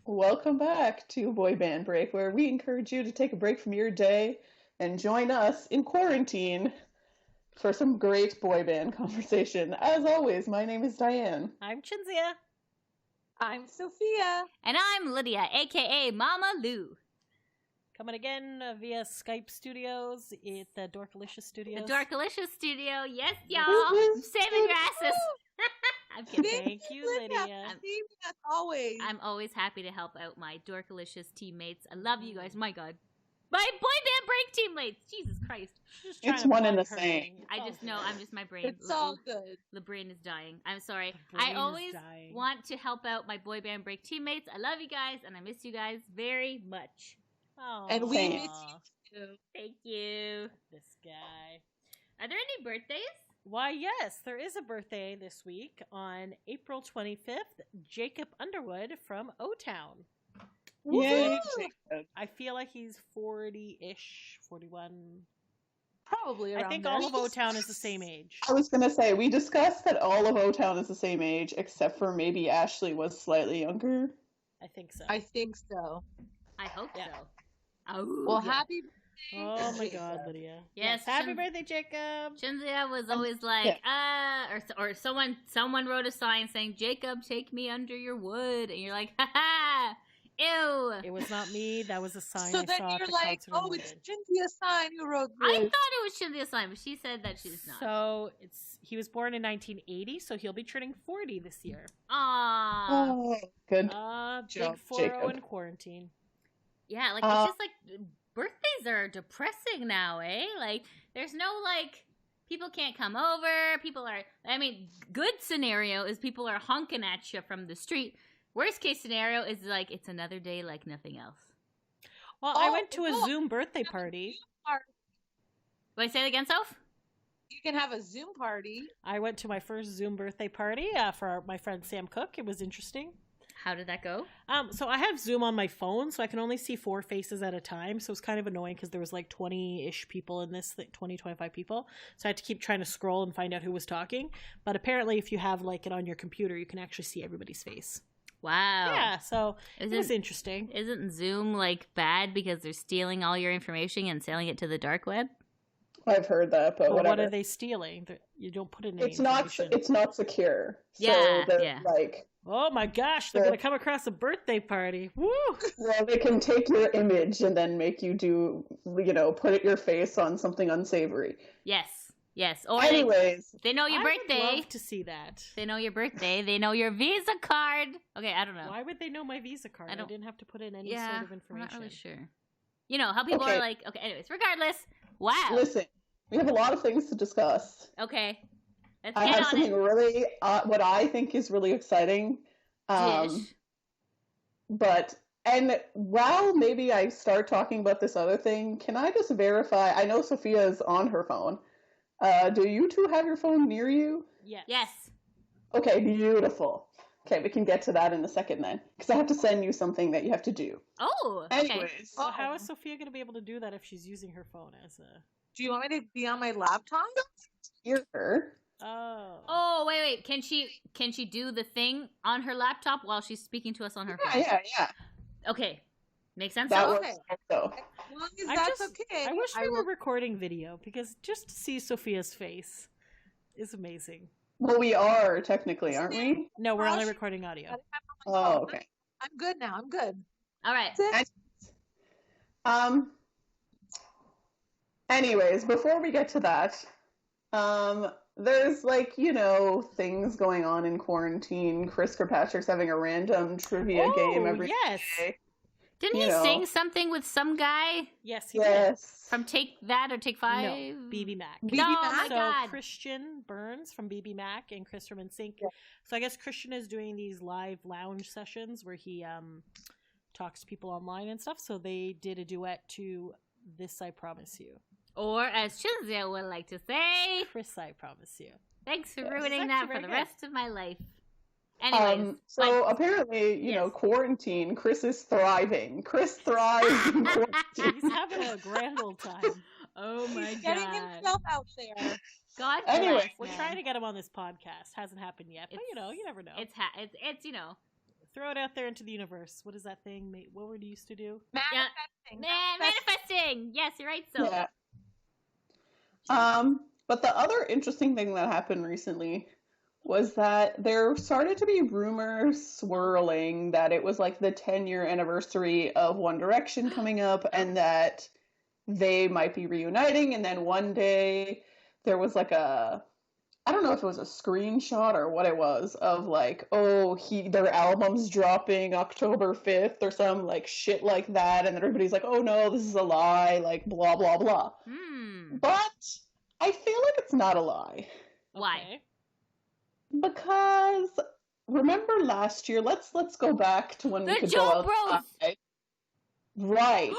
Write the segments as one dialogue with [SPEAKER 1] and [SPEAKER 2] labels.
[SPEAKER 1] Welcome back to Boy Band Break, where we encourage you to take a break from your day and join us in quarantine for some great boy band conversation. As always, my name is Diane.
[SPEAKER 2] I'm Chinzia.
[SPEAKER 3] I'm Sophia.
[SPEAKER 4] And I'm Lydia, aka Mama Lou.
[SPEAKER 2] Coming again via Skype Studios at the Dorkalicious Studios.
[SPEAKER 4] The Dorkalicious Studio, yes, y'all. I'm saving your asses. I'm kidding.
[SPEAKER 2] Thank you, Lydia.
[SPEAKER 3] As always.
[SPEAKER 4] I'm always happy to help out my Dorkalicious teammates. I love you guys. My God. My boy band break teammates. Jesus Christ.
[SPEAKER 1] It's one and the same.
[SPEAKER 4] I just know, my brain.
[SPEAKER 3] It's all good.
[SPEAKER 4] The brain is dying. I'm sorry. I always want to help out my boy band break teammates. I love you guys, and I miss you guys very much.
[SPEAKER 2] Oh,
[SPEAKER 3] and we miss you too.
[SPEAKER 4] Thank you.
[SPEAKER 2] This guy.
[SPEAKER 4] Are there any birthdays?
[SPEAKER 2] Why, yes, there is a birthday this week on April 25th. Jacob Underwood from O-Town.
[SPEAKER 1] Yay,
[SPEAKER 2] I feel like he's 40-ish, 41.
[SPEAKER 3] Probably around
[SPEAKER 2] I think
[SPEAKER 3] there.
[SPEAKER 2] all of O-Town is the same age.
[SPEAKER 1] I was going to say, we discussed that all of O-Town is the same age, except for maybe Ashley was slightly younger.
[SPEAKER 2] I think so.
[SPEAKER 3] I think so.
[SPEAKER 4] I hope so.
[SPEAKER 3] Oh, well,
[SPEAKER 4] yeah.
[SPEAKER 3] happy birthday.
[SPEAKER 2] Oh my God, Lydia.
[SPEAKER 4] Yes,
[SPEAKER 2] happy birthday, Jacob.
[SPEAKER 4] Chinzia was always like, or someone wrote a sign saying, Jacob, take me under your wood. And you're like, ha ha, ew.
[SPEAKER 2] It was not me. That was a sign
[SPEAKER 3] So
[SPEAKER 2] I
[SPEAKER 3] then
[SPEAKER 2] saw at
[SPEAKER 3] you're
[SPEAKER 2] the
[SPEAKER 3] like,
[SPEAKER 2] concert
[SPEAKER 3] oh, it's Cynthia's sign who wrote this.
[SPEAKER 4] I thought it was Cynthia's sign, but she said that she's not.
[SPEAKER 2] So he was born in 1980, so he'll be turning 40 this year.
[SPEAKER 4] Aww.
[SPEAKER 1] Oh, good.
[SPEAKER 2] Big 4-0 in quarantine.
[SPEAKER 4] Yeah, like, it's just like, birthdays are depressing now, eh? Like, there's no, like, people can't come over, good scenario is people are honking at you from the street. Worst case scenario is, like, it's another day like nothing else.
[SPEAKER 2] Well, I went to a Zoom birthday party.
[SPEAKER 4] Do I say it again, Soph?
[SPEAKER 3] You can have a Zoom party.
[SPEAKER 2] I went to my first Zoom birthday party for my friend Sam Cook. It was interesting.
[SPEAKER 4] How did that go?
[SPEAKER 2] So I have Zoom on my phone, so I can only see 4 faces at a time. So it's kind of annoying because there was like 20-ish people in this, like 20, 25 people. So I had to keep trying to scroll and find out who was talking. But apparently if you have like it on your computer, you can actually see everybody's face.
[SPEAKER 4] Wow.
[SPEAKER 2] Yeah, so it was interesting.
[SPEAKER 4] Isn't Zoom like bad because they're stealing all your information and selling it to the dark web?
[SPEAKER 1] I've heard that, but whatever.
[SPEAKER 2] What are they stealing? You don't put in any
[SPEAKER 1] It's not secure.
[SPEAKER 4] Yeah,
[SPEAKER 1] so
[SPEAKER 4] yeah.
[SPEAKER 1] Like,
[SPEAKER 2] oh my gosh, they're going to come across a birthday party. Woo!
[SPEAKER 1] Well, they can take your image and then make you put your face on something unsavory.
[SPEAKER 4] Yes. Or
[SPEAKER 1] anyways,
[SPEAKER 4] they know your birthday.
[SPEAKER 2] I would love to see that.
[SPEAKER 4] They know your birthday. They know your Visa card. Okay, I don't know.
[SPEAKER 2] Why would they know my Visa card? I didn't have to put in any sort of information.
[SPEAKER 4] I'm not really sure. You know how people are like, okay, anyways, regardless. Wow.
[SPEAKER 1] Listen, we have a lot of things to discuss.
[SPEAKER 4] Okay.
[SPEAKER 1] I have something really, what I think is really exciting. And while maybe I start talking about this other thing, can I just verify? I know Sophia's on her phone. Do you two have your phone near you?
[SPEAKER 4] Yes.
[SPEAKER 1] Okay, beautiful. Okay, we can get to that in a second then, because I have to send you something that you have to do.
[SPEAKER 4] Oh,
[SPEAKER 1] okay. Anyways.
[SPEAKER 2] Well, how is Sophia going to be able to do that if she's using her phone as a...
[SPEAKER 3] Do you want me to be on my laptop?
[SPEAKER 1] Here.
[SPEAKER 4] Oh, wait. Can she do the thing on her laptop while she's speaking to us on her phone?
[SPEAKER 1] Yeah.
[SPEAKER 4] Okay. Makes sense?
[SPEAKER 1] Okay.
[SPEAKER 3] So. As long as that's okay.
[SPEAKER 2] I wish we were recording video, because just to see Sophia's face is amazing.
[SPEAKER 1] Well, we are technically, aren't we?
[SPEAKER 2] No, we're only recording audio.
[SPEAKER 1] Oh, okay.
[SPEAKER 3] I'm good now. I'm good.
[SPEAKER 4] All right.
[SPEAKER 1] Anyways, before we get to that, there's things going on in quarantine. Chris Kirkpatrick's having a random trivia game every day.
[SPEAKER 4] Didn't he sing something with some guy?
[SPEAKER 2] Yes, he did.
[SPEAKER 4] From Take That or Take 5?
[SPEAKER 2] No, BB Mac.
[SPEAKER 4] My God.
[SPEAKER 2] Christian Burns from BB Mac and Chris from NSYNC.
[SPEAKER 1] Yeah.
[SPEAKER 2] So I guess Christian is doing these live lounge sessions where he talks to people online and stuff. So they did a duet to This I Promise You.
[SPEAKER 4] Or, as Chinzia would like to say,
[SPEAKER 2] Chris, I Promise You.
[SPEAKER 4] Thanks for ruining that for the rest of my life. Anyways,
[SPEAKER 1] apparently, quarantine, Chris is thriving. Chris thrives in quarantine.
[SPEAKER 2] He's having a grand old time.
[SPEAKER 4] Oh my
[SPEAKER 3] He's getting himself out there.
[SPEAKER 4] God.
[SPEAKER 1] Anyway,
[SPEAKER 2] we're trying to get him on this podcast. Hasn't happened yet, but you never know.
[SPEAKER 4] It's
[SPEAKER 2] Throw it out there into the universe. What is that thing? What would you used to do?
[SPEAKER 3] Manifesting.
[SPEAKER 4] Manifesting. Yes, you're right. So.
[SPEAKER 1] Yeah. But the other interesting thing that happened recently was that there started to be rumors swirling that it was like the 10-year anniversary of One Direction coming up and that they might be reuniting. And then one day there was like I don't know if it was a screenshot or what it was of like, their album's dropping October 5th or some like shit like that. And then everybody's like, oh no, this is a lie, like blah, blah, blah. But I feel like it's not a lie.
[SPEAKER 4] Why?
[SPEAKER 2] Okay.
[SPEAKER 1] Because remember last year, let's go back to when we could
[SPEAKER 4] Joe
[SPEAKER 1] go outside. Right.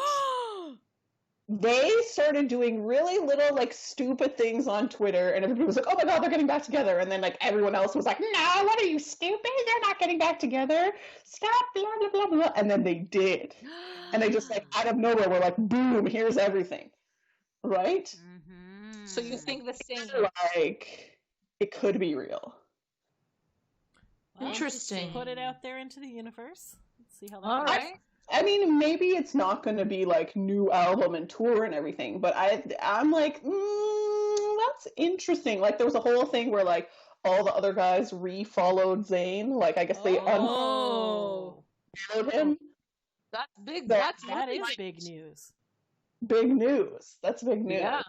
[SPEAKER 1] They started doing really little like stupid things on Twitter and everybody was like, oh my god, they're getting back together. And then like everyone else was like, no, what are you, stupid? They're not getting back together. Stop, blah, blah, blah, blah. And then they did. And they just like out of nowhere were like, boom, here's everything. Right?
[SPEAKER 4] Mm-hmm.
[SPEAKER 3] So you think the same?
[SPEAKER 1] Like it could be real.
[SPEAKER 2] Well,
[SPEAKER 3] Interesting.
[SPEAKER 2] Put it out there into the universe. Let's see how that
[SPEAKER 3] All
[SPEAKER 2] goes.
[SPEAKER 3] right.
[SPEAKER 1] I mean, maybe it's not going to be like new album and tour and everything, but I'm like, that's interesting. Like there was a whole thing where like all the other guys re-followed Zayn. Like I guess they unfollowed him.
[SPEAKER 3] That's big.
[SPEAKER 1] That
[SPEAKER 2] That is big news.
[SPEAKER 1] Big news. That's big news.
[SPEAKER 3] Yeah.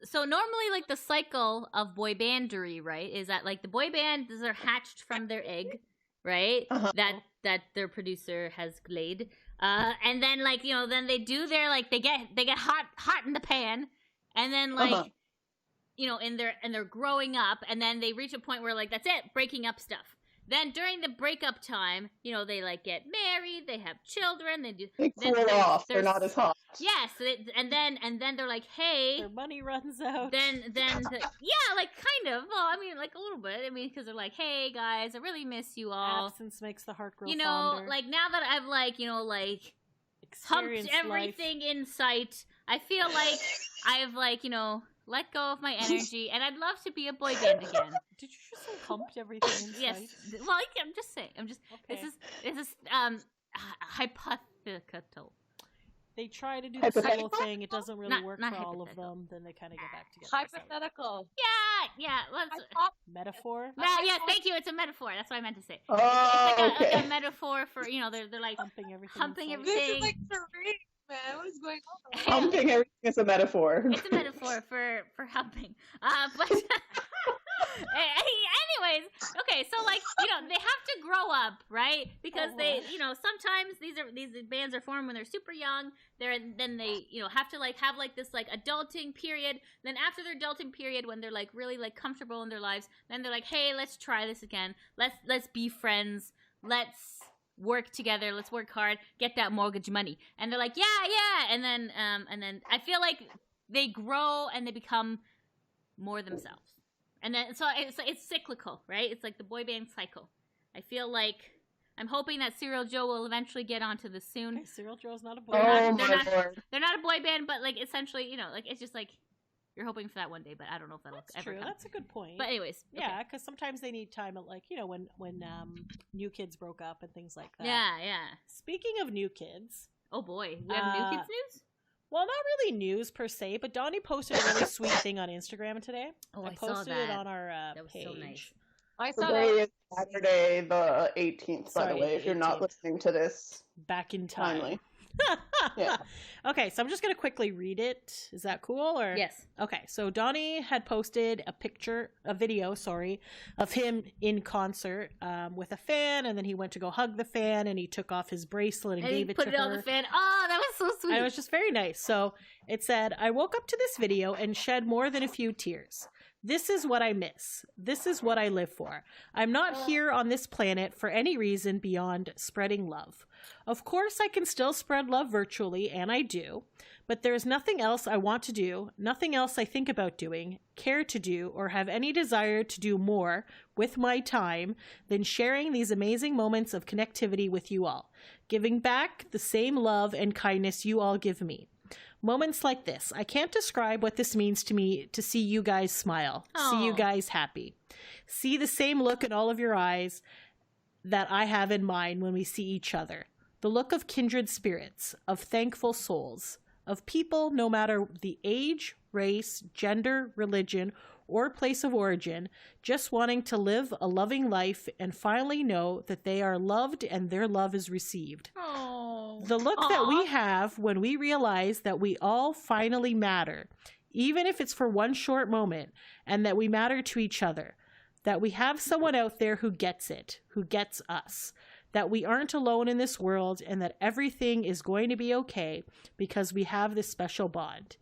[SPEAKER 4] So normally, like the cycle of boy bandery, right, is that like the boy bands are hatched from their egg, right?
[SPEAKER 1] Uh-huh.
[SPEAKER 4] That their producer has laid, and then like then they do their like they get hot in the pan, and then like and they're growing up, and then they reach a point where like that's it, breaking up stuff. Then during the breakup time, they like get married, they have children,
[SPEAKER 1] they cool off. They're not as hot.
[SPEAKER 4] Yes, and then they're like, hey,
[SPEAKER 2] their money runs out.
[SPEAKER 4] Then like kind of. Well, I mean, like a little bit. I mean, because they're like, hey guys, I really miss you all.
[SPEAKER 2] Absence makes the heart grow fonder.
[SPEAKER 4] Like now that I've like
[SPEAKER 2] Experienced
[SPEAKER 4] humped everything in sight, I feel like I've like let go of my energy, and I'd love to be a boy band again.
[SPEAKER 2] Did you just say humped everything in
[SPEAKER 4] Yes.
[SPEAKER 2] sight?
[SPEAKER 4] Well, I'm just saying.
[SPEAKER 2] Okay.
[SPEAKER 4] This is hypothetical.
[SPEAKER 2] They try to do the solo
[SPEAKER 1] Hypothetical?
[SPEAKER 2] thing. It doesn't really
[SPEAKER 4] Not
[SPEAKER 2] work for all of
[SPEAKER 4] hypothetical.
[SPEAKER 2] them. Then they kind of get back together.
[SPEAKER 3] Hypothetical.
[SPEAKER 4] Yeah. Let's.
[SPEAKER 2] Metaphor.
[SPEAKER 4] Yes, thank you. It's a metaphor. That's what I meant to say.
[SPEAKER 1] Oh,
[SPEAKER 4] It's like
[SPEAKER 1] okay.
[SPEAKER 4] a metaphor for they're like
[SPEAKER 2] Humping everything.
[SPEAKER 4] Humping
[SPEAKER 2] in sight.
[SPEAKER 3] This
[SPEAKER 4] everything.
[SPEAKER 3] is like charade, man. What is going on?
[SPEAKER 1] Humping everything is a metaphor.
[SPEAKER 4] It's a metaphor for humping. But anyways, okay. So like they have to grow up, right? Because they sometimes these bands are formed when they're super young. Then they have to like have like this like adulting period. Then after their adulting period, when they're like really like comfortable in their lives, then they're like, hey, let's try this again. Let's be friends. Let's work together. Let's work hard. Get that mortgage money. And they're like, yeah. And then I feel like they grow and they become more themselves. And then so it's cyclical, right? It's like the boy band cycle. I feel like I'm hoping that Serial Joe will eventually get onto this soon.
[SPEAKER 2] Okay, Serial Joe's not a boy.
[SPEAKER 1] Oh
[SPEAKER 4] They're
[SPEAKER 1] my
[SPEAKER 4] not-
[SPEAKER 1] lord.
[SPEAKER 4] They're not a boy band, but like essentially, like it's just like you're hoping for that one day, but I don't know if that'll
[SPEAKER 2] That's
[SPEAKER 4] ever
[SPEAKER 2] true.
[SPEAKER 4] come.
[SPEAKER 2] That's a good point.
[SPEAKER 4] But anyways, okay.
[SPEAKER 2] yeah, because sometimes they need time. At like when New Kids broke up and things like that.
[SPEAKER 4] Yeah.
[SPEAKER 2] Speaking of New Kids,
[SPEAKER 4] Oh boy, we have New Kids news.
[SPEAKER 2] well, not really news per se, but Donnie posted a really sweet thing on Instagram today.
[SPEAKER 4] Oh, I
[SPEAKER 2] posted
[SPEAKER 4] saw that.
[SPEAKER 2] it on our
[SPEAKER 4] That was
[SPEAKER 2] page.
[SPEAKER 4] so nice.
[SPEAKER 3] I saw
[SPEAKER 1] Today
[SPEAKER 3] that.
[SPEAKER 1] is Saturday the 18th, by
[SPEAKER 2] Sorry,
[SPEAKER 1] the way,
[SPEAKER 2] the
[SPEAKER 1] if you're not
[SPEAKER 2] 18th.
[SPEAKER 1] listening to this
[SPEAKER 2] Back in time.
[SPEAKER 1] timely. Yeah.
[SPEAKER 2] Okay, so I'm just gonna quickly read it. Is that cool? Or
[SPEAKER 4] Yes.
[SPEAKER 2] Okay, so Donnie had posted a video, of him in concert with a fan, and then he went to go hug the fan, and he took off his bracelet and
[SPEAKER 4] And he
[SPEAKER 2] gave it
[SPEAKER 4] put
[SPEAKER 2] to
[SPEAKER 4] it
[SPEAKER 2] her.
[SPEAKER 4] on the fan. Oh, that was so sweet.
[SPEAKER 2] And it was just very nice. So it said, I woke up to this video and shed more than a few tears. This is what I miss. This is what I live for. I'm not here on this planet for any reason beyond spreading love. Of course, I can still spread love virtually, and I do, but there's nothing else I want to do, nothing else I think about doing, care to do, or have any desire to do more with my time than sharing these amazing moments of connectivity with you all, giving back the same love and kindness you all give me. Moments like this. I can't describe what this means to me to see you guys smile, see you
[SPEAKER 4] Aw.
[SPEAKER 2] guys happy, see the same look in all of your eyes, that I have in mind when we see each other. The look of kindred spirits, of thankful souls, of people no matter the age, race, gender, religion, or place of origin, just wanting to live a loving life and finally know that they are loved and their love is received.
[SPEAKER 4] Oh.
[SPEAKER 2] The look that we have when we realize that we all finally matter, even if it's for one short moment, and that we matter to each other, that we have someone out there who gets it, who gets us, that we aren't alone in this world, and that everything is going to be okay because we have this special bond.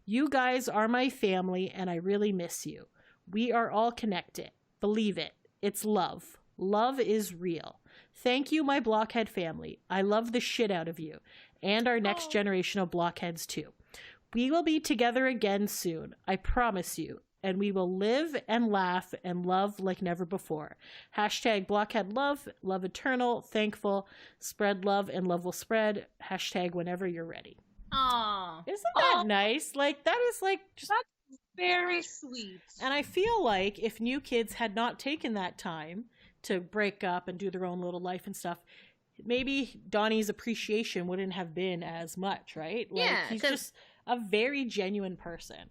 [SPEAKER 2] You guys are my family, and I really miss you. We are all connected. Believe it. It's love. Love is real. Thank you, my Blockhead family. I love the shit out of you, and our next generation of Blockheads too. We will be together again soon. I promise you. And we will live and laugh and love like never before. Hashtag Blockhead love, love eternal, thankful, spread love and love will spread. Hashtag whenever you're ready.
[SPEAKER 4] Oh.
[SPEAKER 2] Isn't that nice? Like, that is like just...
[SPEAKER 3] That's very sweet.
[SPEAKER 2] And I feel like if New Kids had not taken that time to break up and do their own little life and stuff, maybe Donnie's appreciation wouldn't have been as much, right? Like,
[SPEAKER 4] Yeah,
[SPEAKER 2] he's just a very genuine person.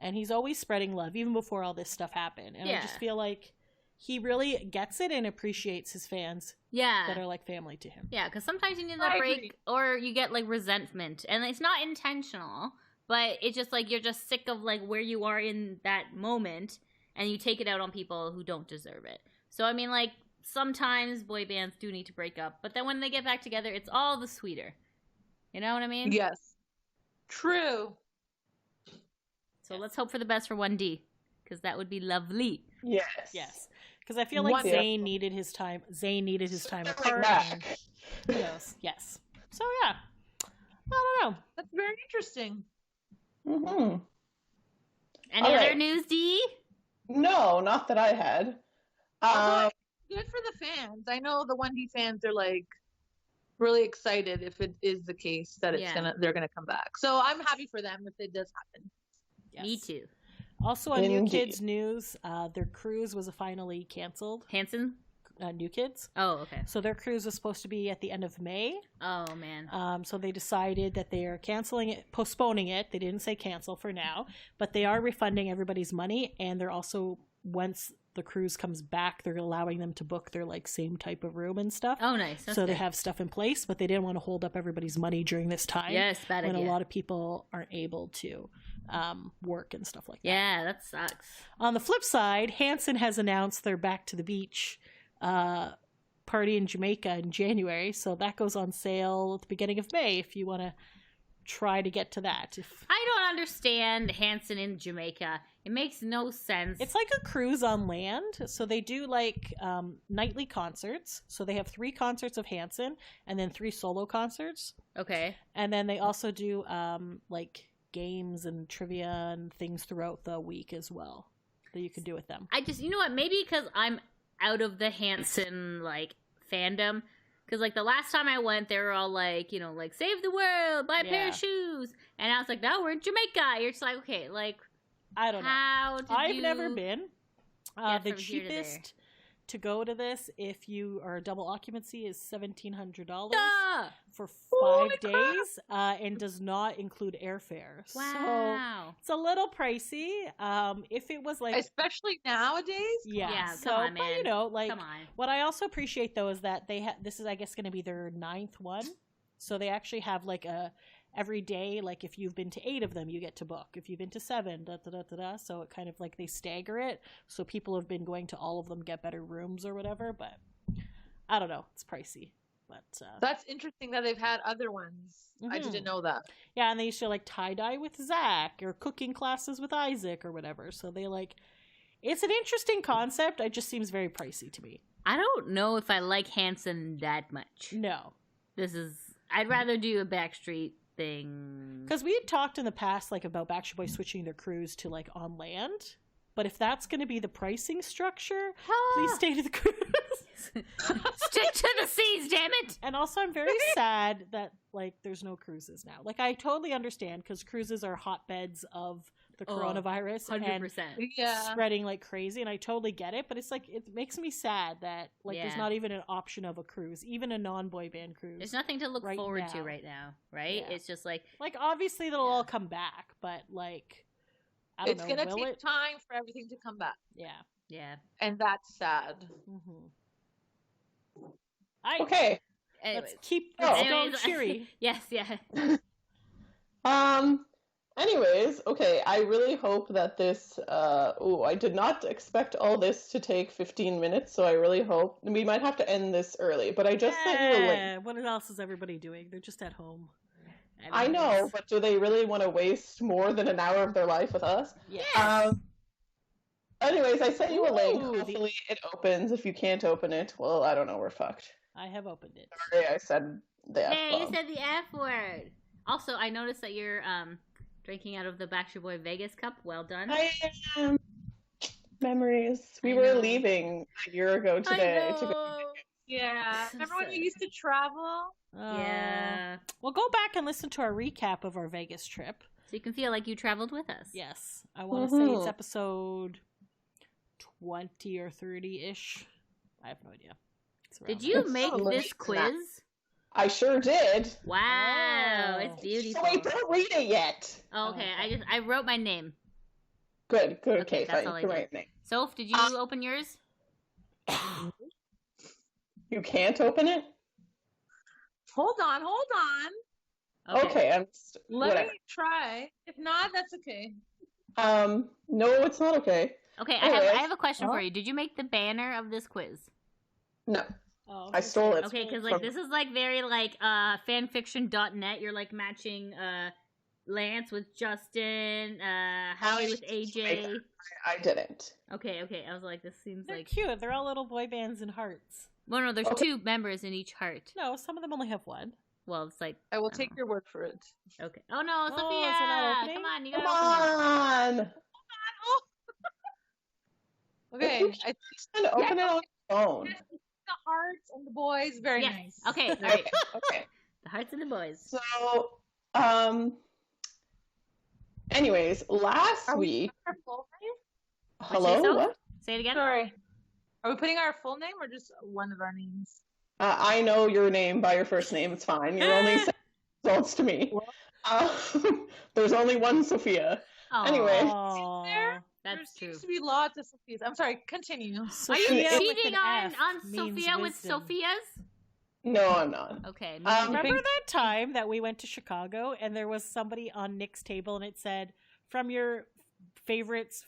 [SPEAKER 2] And he's always spreading love, even before all this stuff happened. And I just feel like he really gets it and appreciates his fans that are like family to him.
[SPEAKER 4] Yeah, because sometimes you need that break,
[SPEAKER 3] agree.
[SPEAKER 4] or you get like resentment, and it's not intentional, but it's just like you're just sick of like where you are in that moment, and you take it out on people who don't deserve it. So I mean, like sometimes boy bands do need to break up, but then when they get back together, it's all the sweeter. You know what I mean?
[SPEAKER 3] Yes. True.
[SPEAKER 4] So let's hope for the best for 1D, because that would be lovely.
[SPEAKER 1] Yes.
[SPEAKER 2] Yes. Because I feel like
[SPEAKER 3] Wonderful.
[SPEAKER 2] Zayn needed his time. Zayn needed his time
[SPEAKER 1] Like
[SPEAKER 2] apart.
[SPEAKER 1] that.
[SPEAKER 2] And who knows? Yes. So yeah. I don't know.
[SPEAKER 3] That's very interesting.
[SPEAKER 1] Mm-hmm.
[SPEAKER 4] Any
[SPEAKER 1] All
[SPEAKER 4] other
[SPEAKER 1] right.
[SPEAKER 4] news, D?
[SPEAKER 1] No, not that I had.
[SPEAKER 3] Although, good for the fans. I know the 1D fans are like really excited if it is the case that it's they're gonna come back. So I'm happy for them if it does happen.
[SPEAKER 2] Yes.
[SPEAKER 4] Me too.
[SPEAKER 2] Also on New
[SPEAKER 1] Indeed.
[SPEAKER 2] Kids news, their cruise was finally canceled.
[SPEAKER 4] Hanson?
[SPEAKER 2] New Kids.
[SPEAKER 4] Oh, okay.
[SPEAKER 2] So their cruise was supposed to be at the end of May.
[SPEAKER 4] Oh, man.
[SPEAKER 2] So they decided that they are canceling it, postponing it. They didn't say cancel for now, but they are refunding everybody's money. And they're also, once the cruise comes back, they're allowing them to book their like same type of room and stuff.
[SPEAKER 4] Oh, nice. That's
[SPEAKER 2] so they
[SPEAKER 4] good.
[SPEAKER 2] have stuff in place, but they didn't want to hold up everybody's money during this time.
[SPEAKER 4] Yes, bad
[SPEAKER 2] when
[SPEAKER 4] idea.
[SPEAKER 2] a lot of people aren't able to work and stuff like that.
[SPEAKER 4] Yeah, that sucks.
[SPEAKER 2] On the flip side, Hanson has announced they're back to the beach party in Jamaica in January, so that goes on sale at the beginning of May if you want to try to get to that.
[SPEAKER 4] I don't understand Hanson in Jamaica. It makes no sense.
[SPEAKER 2] It's like a cruise on land, so they do like nightly concerts. So they have 3 concerts of Hanson and then 3 solo concerts,
[SPEAKER 4] Okay.
[SPEAKER 2] and then they also do like games and trivia and things throughout the week as well that you can do with them.
[SPEAKER 4] I just, you know what, maybe because I'm out of the Hanson, like, fandom. Because, like, the last time I went, they were all like, you know, like, save the world, buy a pair
[SPEAKER 2] Yeah.
[SPEAKER 4] of shoes. And I was like, no, we're in Jamaica. You're just like, okay, like,
[SPEAKER 2] I don't know.
[SPEAKER 4] how did
[SPEAKER 2] I've
[SPEAKER 4] you...
[SPEAKER 2] never been.
[SPEAKER 4] get
[SPEAKER 2] The
[SPEAKER 4] from here to there?
[SPEAKER 2] cheapest to go to this, if you are double occupancy, is $1,700
[SPEAKER 4] Duh!
[SPEAKER 2] for 5
[SPEAKER 3] Holy crap.
[SPEAKER 2] days, and does not include airfare. So
[SPEAKER 4] Wow.
[SPEAKER 2] it's a little pricey. If it was like,
[SPEAKER 3] Especially nowadays.
[SPEAKER 2] yeah,
[SPEAKER 4] Yeah,
[SPEAKER 2] so,
[SPEAKER 4] come on,
[SPEAKER 2] but you
[SPEAKER 4] man.
[SPEAKER 2] know, like
[SPEAKER 4] Come on.
[SPEAKER 2] what I also appreciate though is that they this is, I guess, going to be their 9th one. So they actually have like a every day, like if you've been to 8 of them, you get to book. If you've been to 7, da da da da da. So it kind of like they stagger it. So people have been going to all of them, get better rooms or whatever. But I don't know, it's pricey. But
[SPEAKER 3] That's interesting that they've had other ones. I
[SPEAKER 2] Mhm.
[SPEAKER 3] didn't know that.
[SPEAKER 2] yeah, and they used to like tie dye with Zach or cooking classes with Isaac or whatever. So they like, it's an interesting concept. It just seems very pricey to me.
[SPEAKER 4] I don't know if I like Hanson that much.
[SPEAKER 2] No.
[SPEAKER 4] I'd rather do a Backstreet thing.
[SPEAKER 2] Because we had talked in the past, like, about Backstreet Boys switching their cruise to, like, on land. But if that's going to be the pricing structure, please stay to the cruise.
[SPEAKER 4] Stick to the seas, damn it!
[SPEAKER 2] And also, I'm very sad that, like, there's no cruises now. Like, I totally understand, because cruises are hotbeds of the coronavirus
[SPEAKER 4] 100%.
[SPEAKER 2] and spreading like crazy. And I totally get it, but it's like, it makes me sad that like there's not even an option of a cruise, even a non-boy band cruise.
[SPEAKER 4] There's nothing to look forward to right now, right?
[SPEAKER 2] Yeah.
[SPEAKER 4] It's just like
[SPEAKER 2] obviously they'll all come back, but like, I don't know.
[SPEAKER 3] It's gonna take time for everything to come back.
[SPEAKER 4] Yeah.
[SPEAKER 3] And that's sad.
[SPEAKER 1] Okay.
[SPEAKER 2] Let's keep going cheery.
[SPEAKER 4] Yes, yeah.
[SPEAKER 1] Anyways, okay, I really hope that this, I did not expect all this to take 15 minutes, so I really hope, we might have to end this early, but I just sent you a link.
[SPEAKER 2] What else is everybody doing? They're just at home.
[SPEAKER 1] I know, but do they really want to waste more than an hour of their life with us?
[SPEAKER 2] Yeah.
[SPEAKER 1] Anyways, I sent you a link. Hopefully it opens. If you can't open it, well, I don't know, we're fucked.
[SPEAKER 2] I have opened it.
[SPEAKER 1] Sorry, I said the F
[SPEAKER 4] Hey,
[SPEAKER 1] bomb.
[SPEAKER 4] you said the F word. Also, I noticed that you're drinking out of the Backstreet Boy Vegas cup. Well done.
[SPEAKER 1] I am. Memories. We were leaving a year ago today.
[SPEAKER 3] Yeah. Remember when we used to travel?
[SPEAKER 4] Yeah.
[SPEAKER 2] Well, go back and listen to our recap of our Vegas trip.
[SPEAKER 4] So you can feel like you traveled with us.
[SPEAKER 2] Yes. I want to say it's episode 20 or 30-ish. I have no idea.
[SPEAKER 4] Did you make this quiz?
[SPEAKER 1] I sure did.
[SPEAKER 4] Wow, it's beautiful.
[SPEAKER 1] So wait, don't read it yet.
[SPEAKER 4] Oh, okay, I wrote my name.
[SPEAKER 1] Good. Okay,
[SPEAKER 4] that's
[SPEAKER 1] fine.
[SPEAKER 4] all I
[SPEAKER 1] The
[SPEAKER 4] did.
[SPEAKER 1] right name.
[SPEAKER 4] Soph, did you open yours?
[SPEAKER 1] You can't open it?
[SPEAKER 3] Hold on.
[SPEAKER 1] Okay,
[SPEAKER 3] Let me try. If not, that's okay.
[SPEAKER 1] No, it's not okay.
[SPEAKER 4] Okay, I have a question for you. Did you make the banner of this quiz?
[SPEAKER 1] No.
[SPEAKER 2] Oh,
[SPEAKER 1] I stole it.
[SPEAKER 4] Okay, because like this is like very like fanfiction.net. You're like matching Lance with Justin, Howie with AJ.
[SPEAKER 1] I didn't.
[SPEAKER 4] Okay. I was like, this seems
[SPEAKER 2] They're
[SPEAKER 4] like
[SPEAKER 2] cute. They're all little boy bands and hearts.
[SPEAKER 4] Well, no, there's two members in each heart.
[SPEAKER 2] No, some of them only have one.
[SPEAKER 4] Well, it's like
[SPEAKER 3] I will take your word for it.
[SPEAKER 4] Okay. Oh no,
[SPEAKER 2] Oh,
[SPEAKER 4] Sophia!
[SPEAKER 2] is it not opening?
[SPEAKER 4] Come on, you
[SPEAKER 1] Come
[SPEAKER 4] gotta open it.
[SPEAKER 1] on.
[SPEAKER 3] Okay.
[SPEAKER 1] Open it on your phone.
[SPEAKER 3] The hearts and the boys, very
[SPEAKER 4] Yes.
[SPEAKER 3] nice.
[SPEAKER 4] Okay. All right.
[SPEAKER 1] Okay.
[SPEAKER 4] The hearts and the boys.
[SPEAKER 1] So, anyways, last week.
[SPEAKER 3] Our full name?
[SPEAKER 1] Hello?
[SPEAKER 4] so?
[SPEAKER 1] What?
[SPEAKER 4] Say it again.
[SPEAKER 3] Sorry. Are we putting our full name or just one of our names?
[SPEAKER 1] I know your name by your first name. It's fine. You're only sending results to me. There's only one Sophia.
[SPEAKER 4] Aw,
[SPEAKER 1] Anyway.
[SPEAKER 3] There
[SPEAKER 4] that's true.
[SPEAKER 3] seems to be lots of Sophias. I'm sorry. Continue.
[SPEAKER 4] Are you
[SPEAKER 2] Sophia with
[SPEAKER 4] cheating
[SPEAKER 2] an F
[SPEAKER 4] on
[SPEAKER 2] means
[SPEAKER 4] Sophia with
[SPEAKER 2] wisdom.
[SPEAKER 4] Sophia's?
[SPEAKER 1] No, I'm not.
[SPEAKER 4] Okay.
[SPEAKER 2] Remember that time that we went to Chicago and there was somebody on Nick's table and it said, from your favorites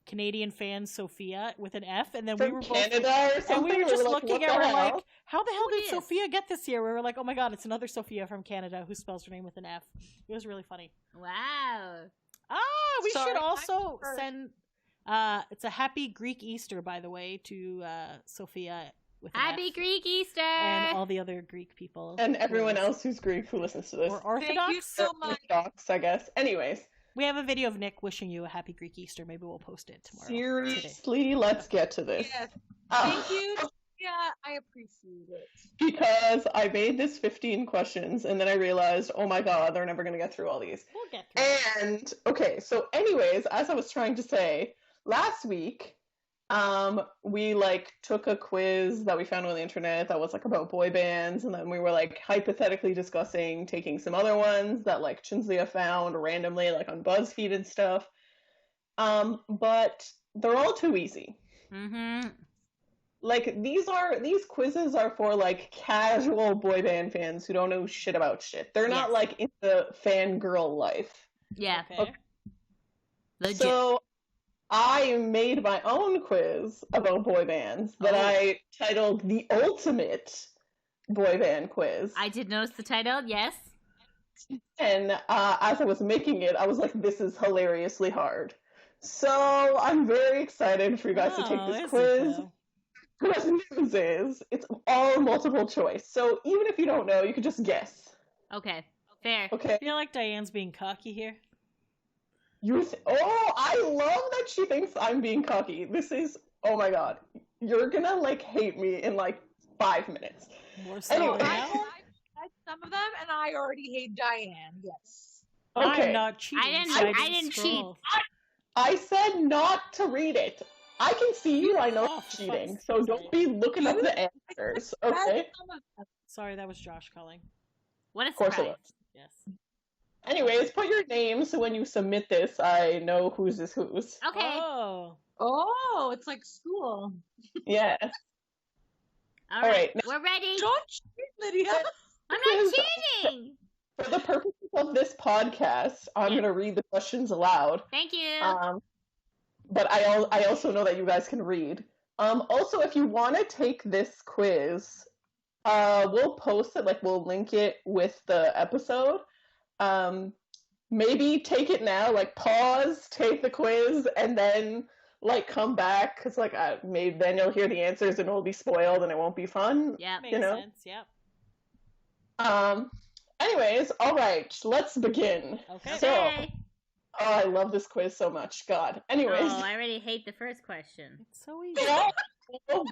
[SPEAKER 2] Canadian fan Sophia with an F, and then we were both
[SPEAKER 1] Canada or something?
[SPEAKER 2] and we were just looking at her
[SPEAKER 1] hell?
[SPEAKER 2] like, how the hell
[SPEAKER 4] Who
[SPEAKER 2] did
[SPEAKER 4] is?
[SPEAKER 2] Sophia get this here? We were like, oh my god, it's another Sophia from Canada who spells her name with an F. It was really funny.
[SPEAKER 4] Wow.
[SPEAKER 2] We
[SPEAKER 3] Sorry,
[SPEAKER 2] should also
[SPEAKER 3] I'm
[SPEAKER 2] send it's a happy Greek Easter, by the way, to Sophia with an
[SPEAKER 4] Happy
[SPEAKER 2] F,
[SPEAKER 4] Greek Easter.
[SPEAKER 2] and all the other Greek people
[SPEAKER 1] And everyone else who's Greek who listens to this.
[SPEAKER 2] or Orthodox.
[SPEAKER 3] Thank you so much.
[SPEAKER 1] Orthodox, I guess. Anyways,
[SPEAKER 2] We have a video of Nick wishing you a happy Greek Easter. Maybe we'll post it tomorrow. Today.
[SPEAKER 1] seriously, let's get to this.
[SPEAKER 3] Yes.
[SPEAKER 1] Uh,
[SPEAKER 3] Thank you. Yeah, I appreciate it.
[SPEAKER 1] Because I made this 15 questions and then I realized, oh my god, they're never going to get through all these.
[SPEAKER 2] We'll get through it.
[SPEAKER 1] And, okay, so anyways, as I was trying to say, last week, we took a quiz that we found on the internet that was about boy bands, and then we were hypothetically discussing taking some other ones that Chinzia found randomly on BuzzFeed and stuff. But they're all too easy.
[SPEAKER 4] Mm-hmm.
[SPEAKER 1] These quizzes are for casual boy band fans who don't know shit about shit. They're not in the fangirl life.
[SPEAKER 4] Yeah.
[SPEAKER 2] Okay.
[SPEAKER 4] Legit.
[SPEAKER 1] So I made my own quiz about boy bands that I titled The Ultimate Boy Band Quiz.
[SPEAKER 4] I did notice the title, yes.
[SPEAKER 1] And as I was making it, I was like, this is hilariously hard. So I'm very excited for you guys to take this quiz. Good news is, it's all multiple choice. So even if you don't know, you can just guess.
[SPEAKER 4] Okay. Fair.
[SPEAKER 1] Okay?
[SPEAKER 2] I feel like Diane's being cocky here.
[SPEAKER 1] I love that she thinks I'm being cocky. This is, oh my god. You're gonna hate me in 5 minutes.
[SPEAKER 2] More so
[SPEAKER 1] Anyway.
[SPEAKER 2] now?
[SPEAKER 3] I some of them, and I already hate Diane. Yes.
[SPEAKER 1] Okay.
[SPEAKER 2] I'm not cheating.
[SPEAKER 4] I didn't cheat.
[SPEAKER 2] scroll.
[SPEAKER 1] I said not to read it. I can see you. I know
[SPEAKER 2] Oh,
[SPEAKER 1] you're
[SPEAKER 2] for
[SPEAKER 1] cheating,
[SPEAKER 2] fuck's
[SPEAKER 1] so
[SPEAKER 2] sake.
[SPEAKER 1] don't be looking up the answers. Okay.
[SPEAKER 2] Sorry, that was Josh calling.
[SPEAKER 4] What a
[SPEAKER 1] Of course it
[SPEAKER 4] surprise.
[SPEAKER 1] was.
[SPEAKER 2] Yes.
[SPEAKER 1] Anyways, put your name so when you submit this, I know whose is whose.
[SPEAKER 4] Okay.
[SPEAKER 2] Oh.
[SPEAKER 3] It's like school.
[SPEAKER 1] Yeah.
[SPEAKER 4] All
[SPEAKER 1] All
[SPEAKER 4] right.
[SPEAKER 1] right.
[SPEAKER 4] We're ready.
[SPEAKER 3] Don't cheat, Lydia.
[SPEAKER 4] I'm not cheating.
[SPEAKER 1] For the purposes of this podcast, I'm going to read the questions aloud.
[SPEAKER 4] Thank you.
[SPEAKER 1] But I also know that you guys can read. Also, if you want to take this quiz, we'll post it, like we'll link it with the episode. Maybe take it now, like pause, take the quiz, and then like come back, because like maybe then you'll hear the answers and it'll be spoiled and it won't be fun.
[SPEAKER 4] Yeah.
[SPEAKER 2] Makes sense. Yep.
[SPEAKER 1] Anyways, all right, let's begin.
[SPEAKER 2] Okay.
[SPEAKER 1] So,
[SPEAKER 4] Okay.
[SPEAKER 1] oh, I love this quiz so much. God. Anyways,
[SPEAKER 4] Oh, I already hate the first question.
[SPEAKER 2] It's so easy.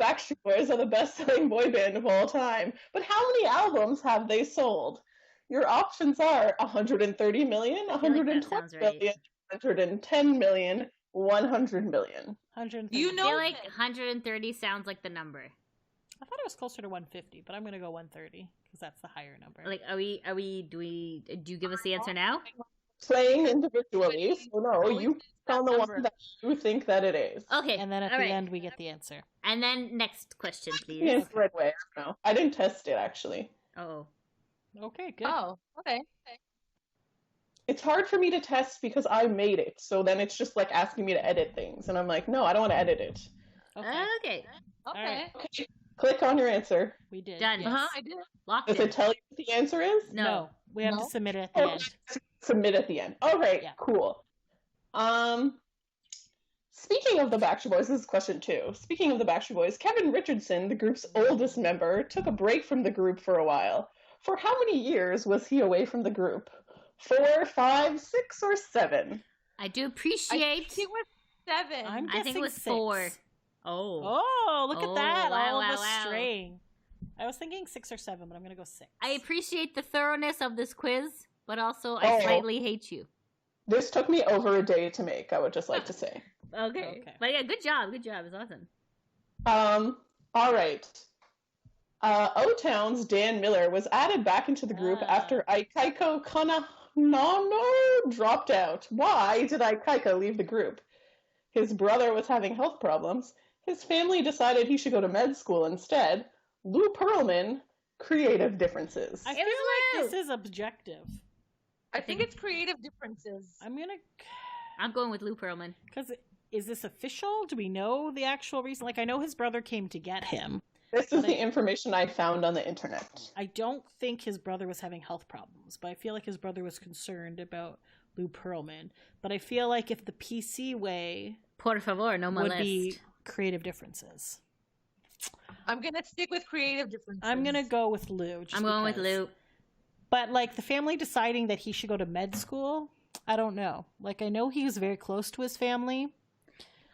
[SPEAKER 1] Backstreet Boys are the best-selling boy band of all time. But how many albums have they sold? Your options are 130 million,
[SPEAKER 4] that
[SPEAKER 1] 120
[SPEAKER 4] sounds right.
[SPEAKER 1] million, 110 million, 100 million.
[SPEAKER 2] 130.
[SPEAKER 3] You
[SPEAKER 4] I
[SPEAKER 3] know
[SPEAKER 4] feel like 130 sounds like the number.
[SPEAKER 2] I thought it was closer to 150, but I'm gonna go 130 because that's the higher number.
[SPEAKER 4] Like, do you give us the answer now?
[SPEAKER 1] Playing individually, so no, you found the
[SPEAKER 3] number.
[SPEAKER 1] one that you think that it is.
[SPEAKER 4] Okay.
[SPEAKER 2] and then at
[SPEAKER 4] all
[SPEAKER 2] the
[SPEAKER 4] right.
[SPEAKER 2] end we get the answer.
[SPEAKER 4] And then next question,
[SPEAKER 1] The
[SPEAKER 4] please.
[SPEAKER 1] infrared way, I don't know. I didn't test it, actually.
[SPEAKER 4] Oh.
[SPEAKER 2] Okay, good.
[SPEAKER 3] Oh, okay.
[SPEAKER 1] It's hard for me to test because I made it, so then it's just like asking me to edit things, and I'm like, no, I don't want to edit it.
[SPEAKER 2] Okay,
[SPEAKER 4] Okay.
[SPEAKER 3] Okay.
[SPEAKER 2] right.
[SPEAKER 1] Okay, click on your answer.
[SPEAKER 2] we did.
[SPEAKER 4] Done.
[SPEAKER 2] Yes.
[SPEAKER 3] I did.
[SPEAKER 4] Locked
[SPEAKER 1] Does
[SPEAKER 4] in.
[SPEAKER 1] it tell you what the answer is?
[SPEAKER 2] No, we have
[SPEAKER 3] No?
[SPEAKER 2] to submit it at the
[SPEAKER 1] Oh,
[SPEAKER 2] end.
[SPEAKER 1] submit at the end. All right,
[SPEAKER 2] Yeah.
[SPEAKER 1] cool. Speaking of the Backstreet Boys, this is question 2. Speaking of the Backstreet Boys, Kevin Richardson, the group's oldest member, took a break from the group for a while. For how many years was he away from the group? 4, 5, 6, or 7?
[SPEAKER 4] I do
[SPEAKER 3] I
[SPEAKER 4] appreciate.
[SPEAKER 3] think it was 7.
[SPEAKER 2] I'm
[SPEAKER 4] I think
[SPEAKER 2] guessing
[SPEAKER 4] it was
[SPEAKER 2] 6.
[SPEAKER 4] 4. Oh.
[SPEAKER 2] Oh, look
[SPEAKER 4] Oh,
[SPEAKER 2] at that!
[SPEAKER 4] wow,
[SPEAKER 2] All of
[SPEAKER 4] wow,
[SPEAKER 2] us
[SPEAKER 4] wow.
[SPEAKER 2] straying. I was thinking 6 or 7, but I'm gonna go 6.
[SPEAKER 4] I appreciate the thoroughness of this quiz, but also
[SPEAKER 1] Oh.
[SPEAKER 4] I slightly hate you.
[SPEAKER 1] This took me over a day to make, I would just like to say.
[SPEAKER 4] Okay. But yeah, good job. Good job. It's awesome.
[SPEAKER 1] All right. O-Town's Dan Miller was added back into the group after Aikaiko Kanahano dropped out. Why did Aikaiko leave the group? His brother was having health problems. His family decided he should go to med school instead. Lou Pearlman, creative differences.
[SPEAKER 2] I
[SPEAKER 4] It
[SPEAKER 2] feel
[SPEAKER 4] was
[SPEAKER 2] like
[SPEAKER 4] Lou.
[SPEAKER 2] this is objective.
[SPEAKER 3] I think it's creative differences.
[SPEAKER 2] I'm gonna,
[SPEAKER 4] I'm going with Lou Pearlman.
[SPEAKER 2] because is this official? Do we know the actual reason? Like, I know his brother came to get him.
[SPEAKER 1] This is the information I found on the internet.
[SPEAKER 2] I don't think his brother was having health problems, but I feel like his brother was concerned about Lou Pearlman. But I feel like if the PC way
[SPEAKER 4] Por favor, no
[SPEAKER 2] would
[SPEAKER 4] molest.
[SPEAKER 2] be creative differences.
[SPEAKER 3] I'm going to stick with creative differences.
[SPEAKER 2] I'm gonna go with Lou. Just
[SPEAKER 4] I'm going with
[SPEAKER 2] because.
[SPEAKER 4] Lou.
[SPEAKER 2] But like the family deciding that he should go to med school, I don't know. Like I know he was very close to his family,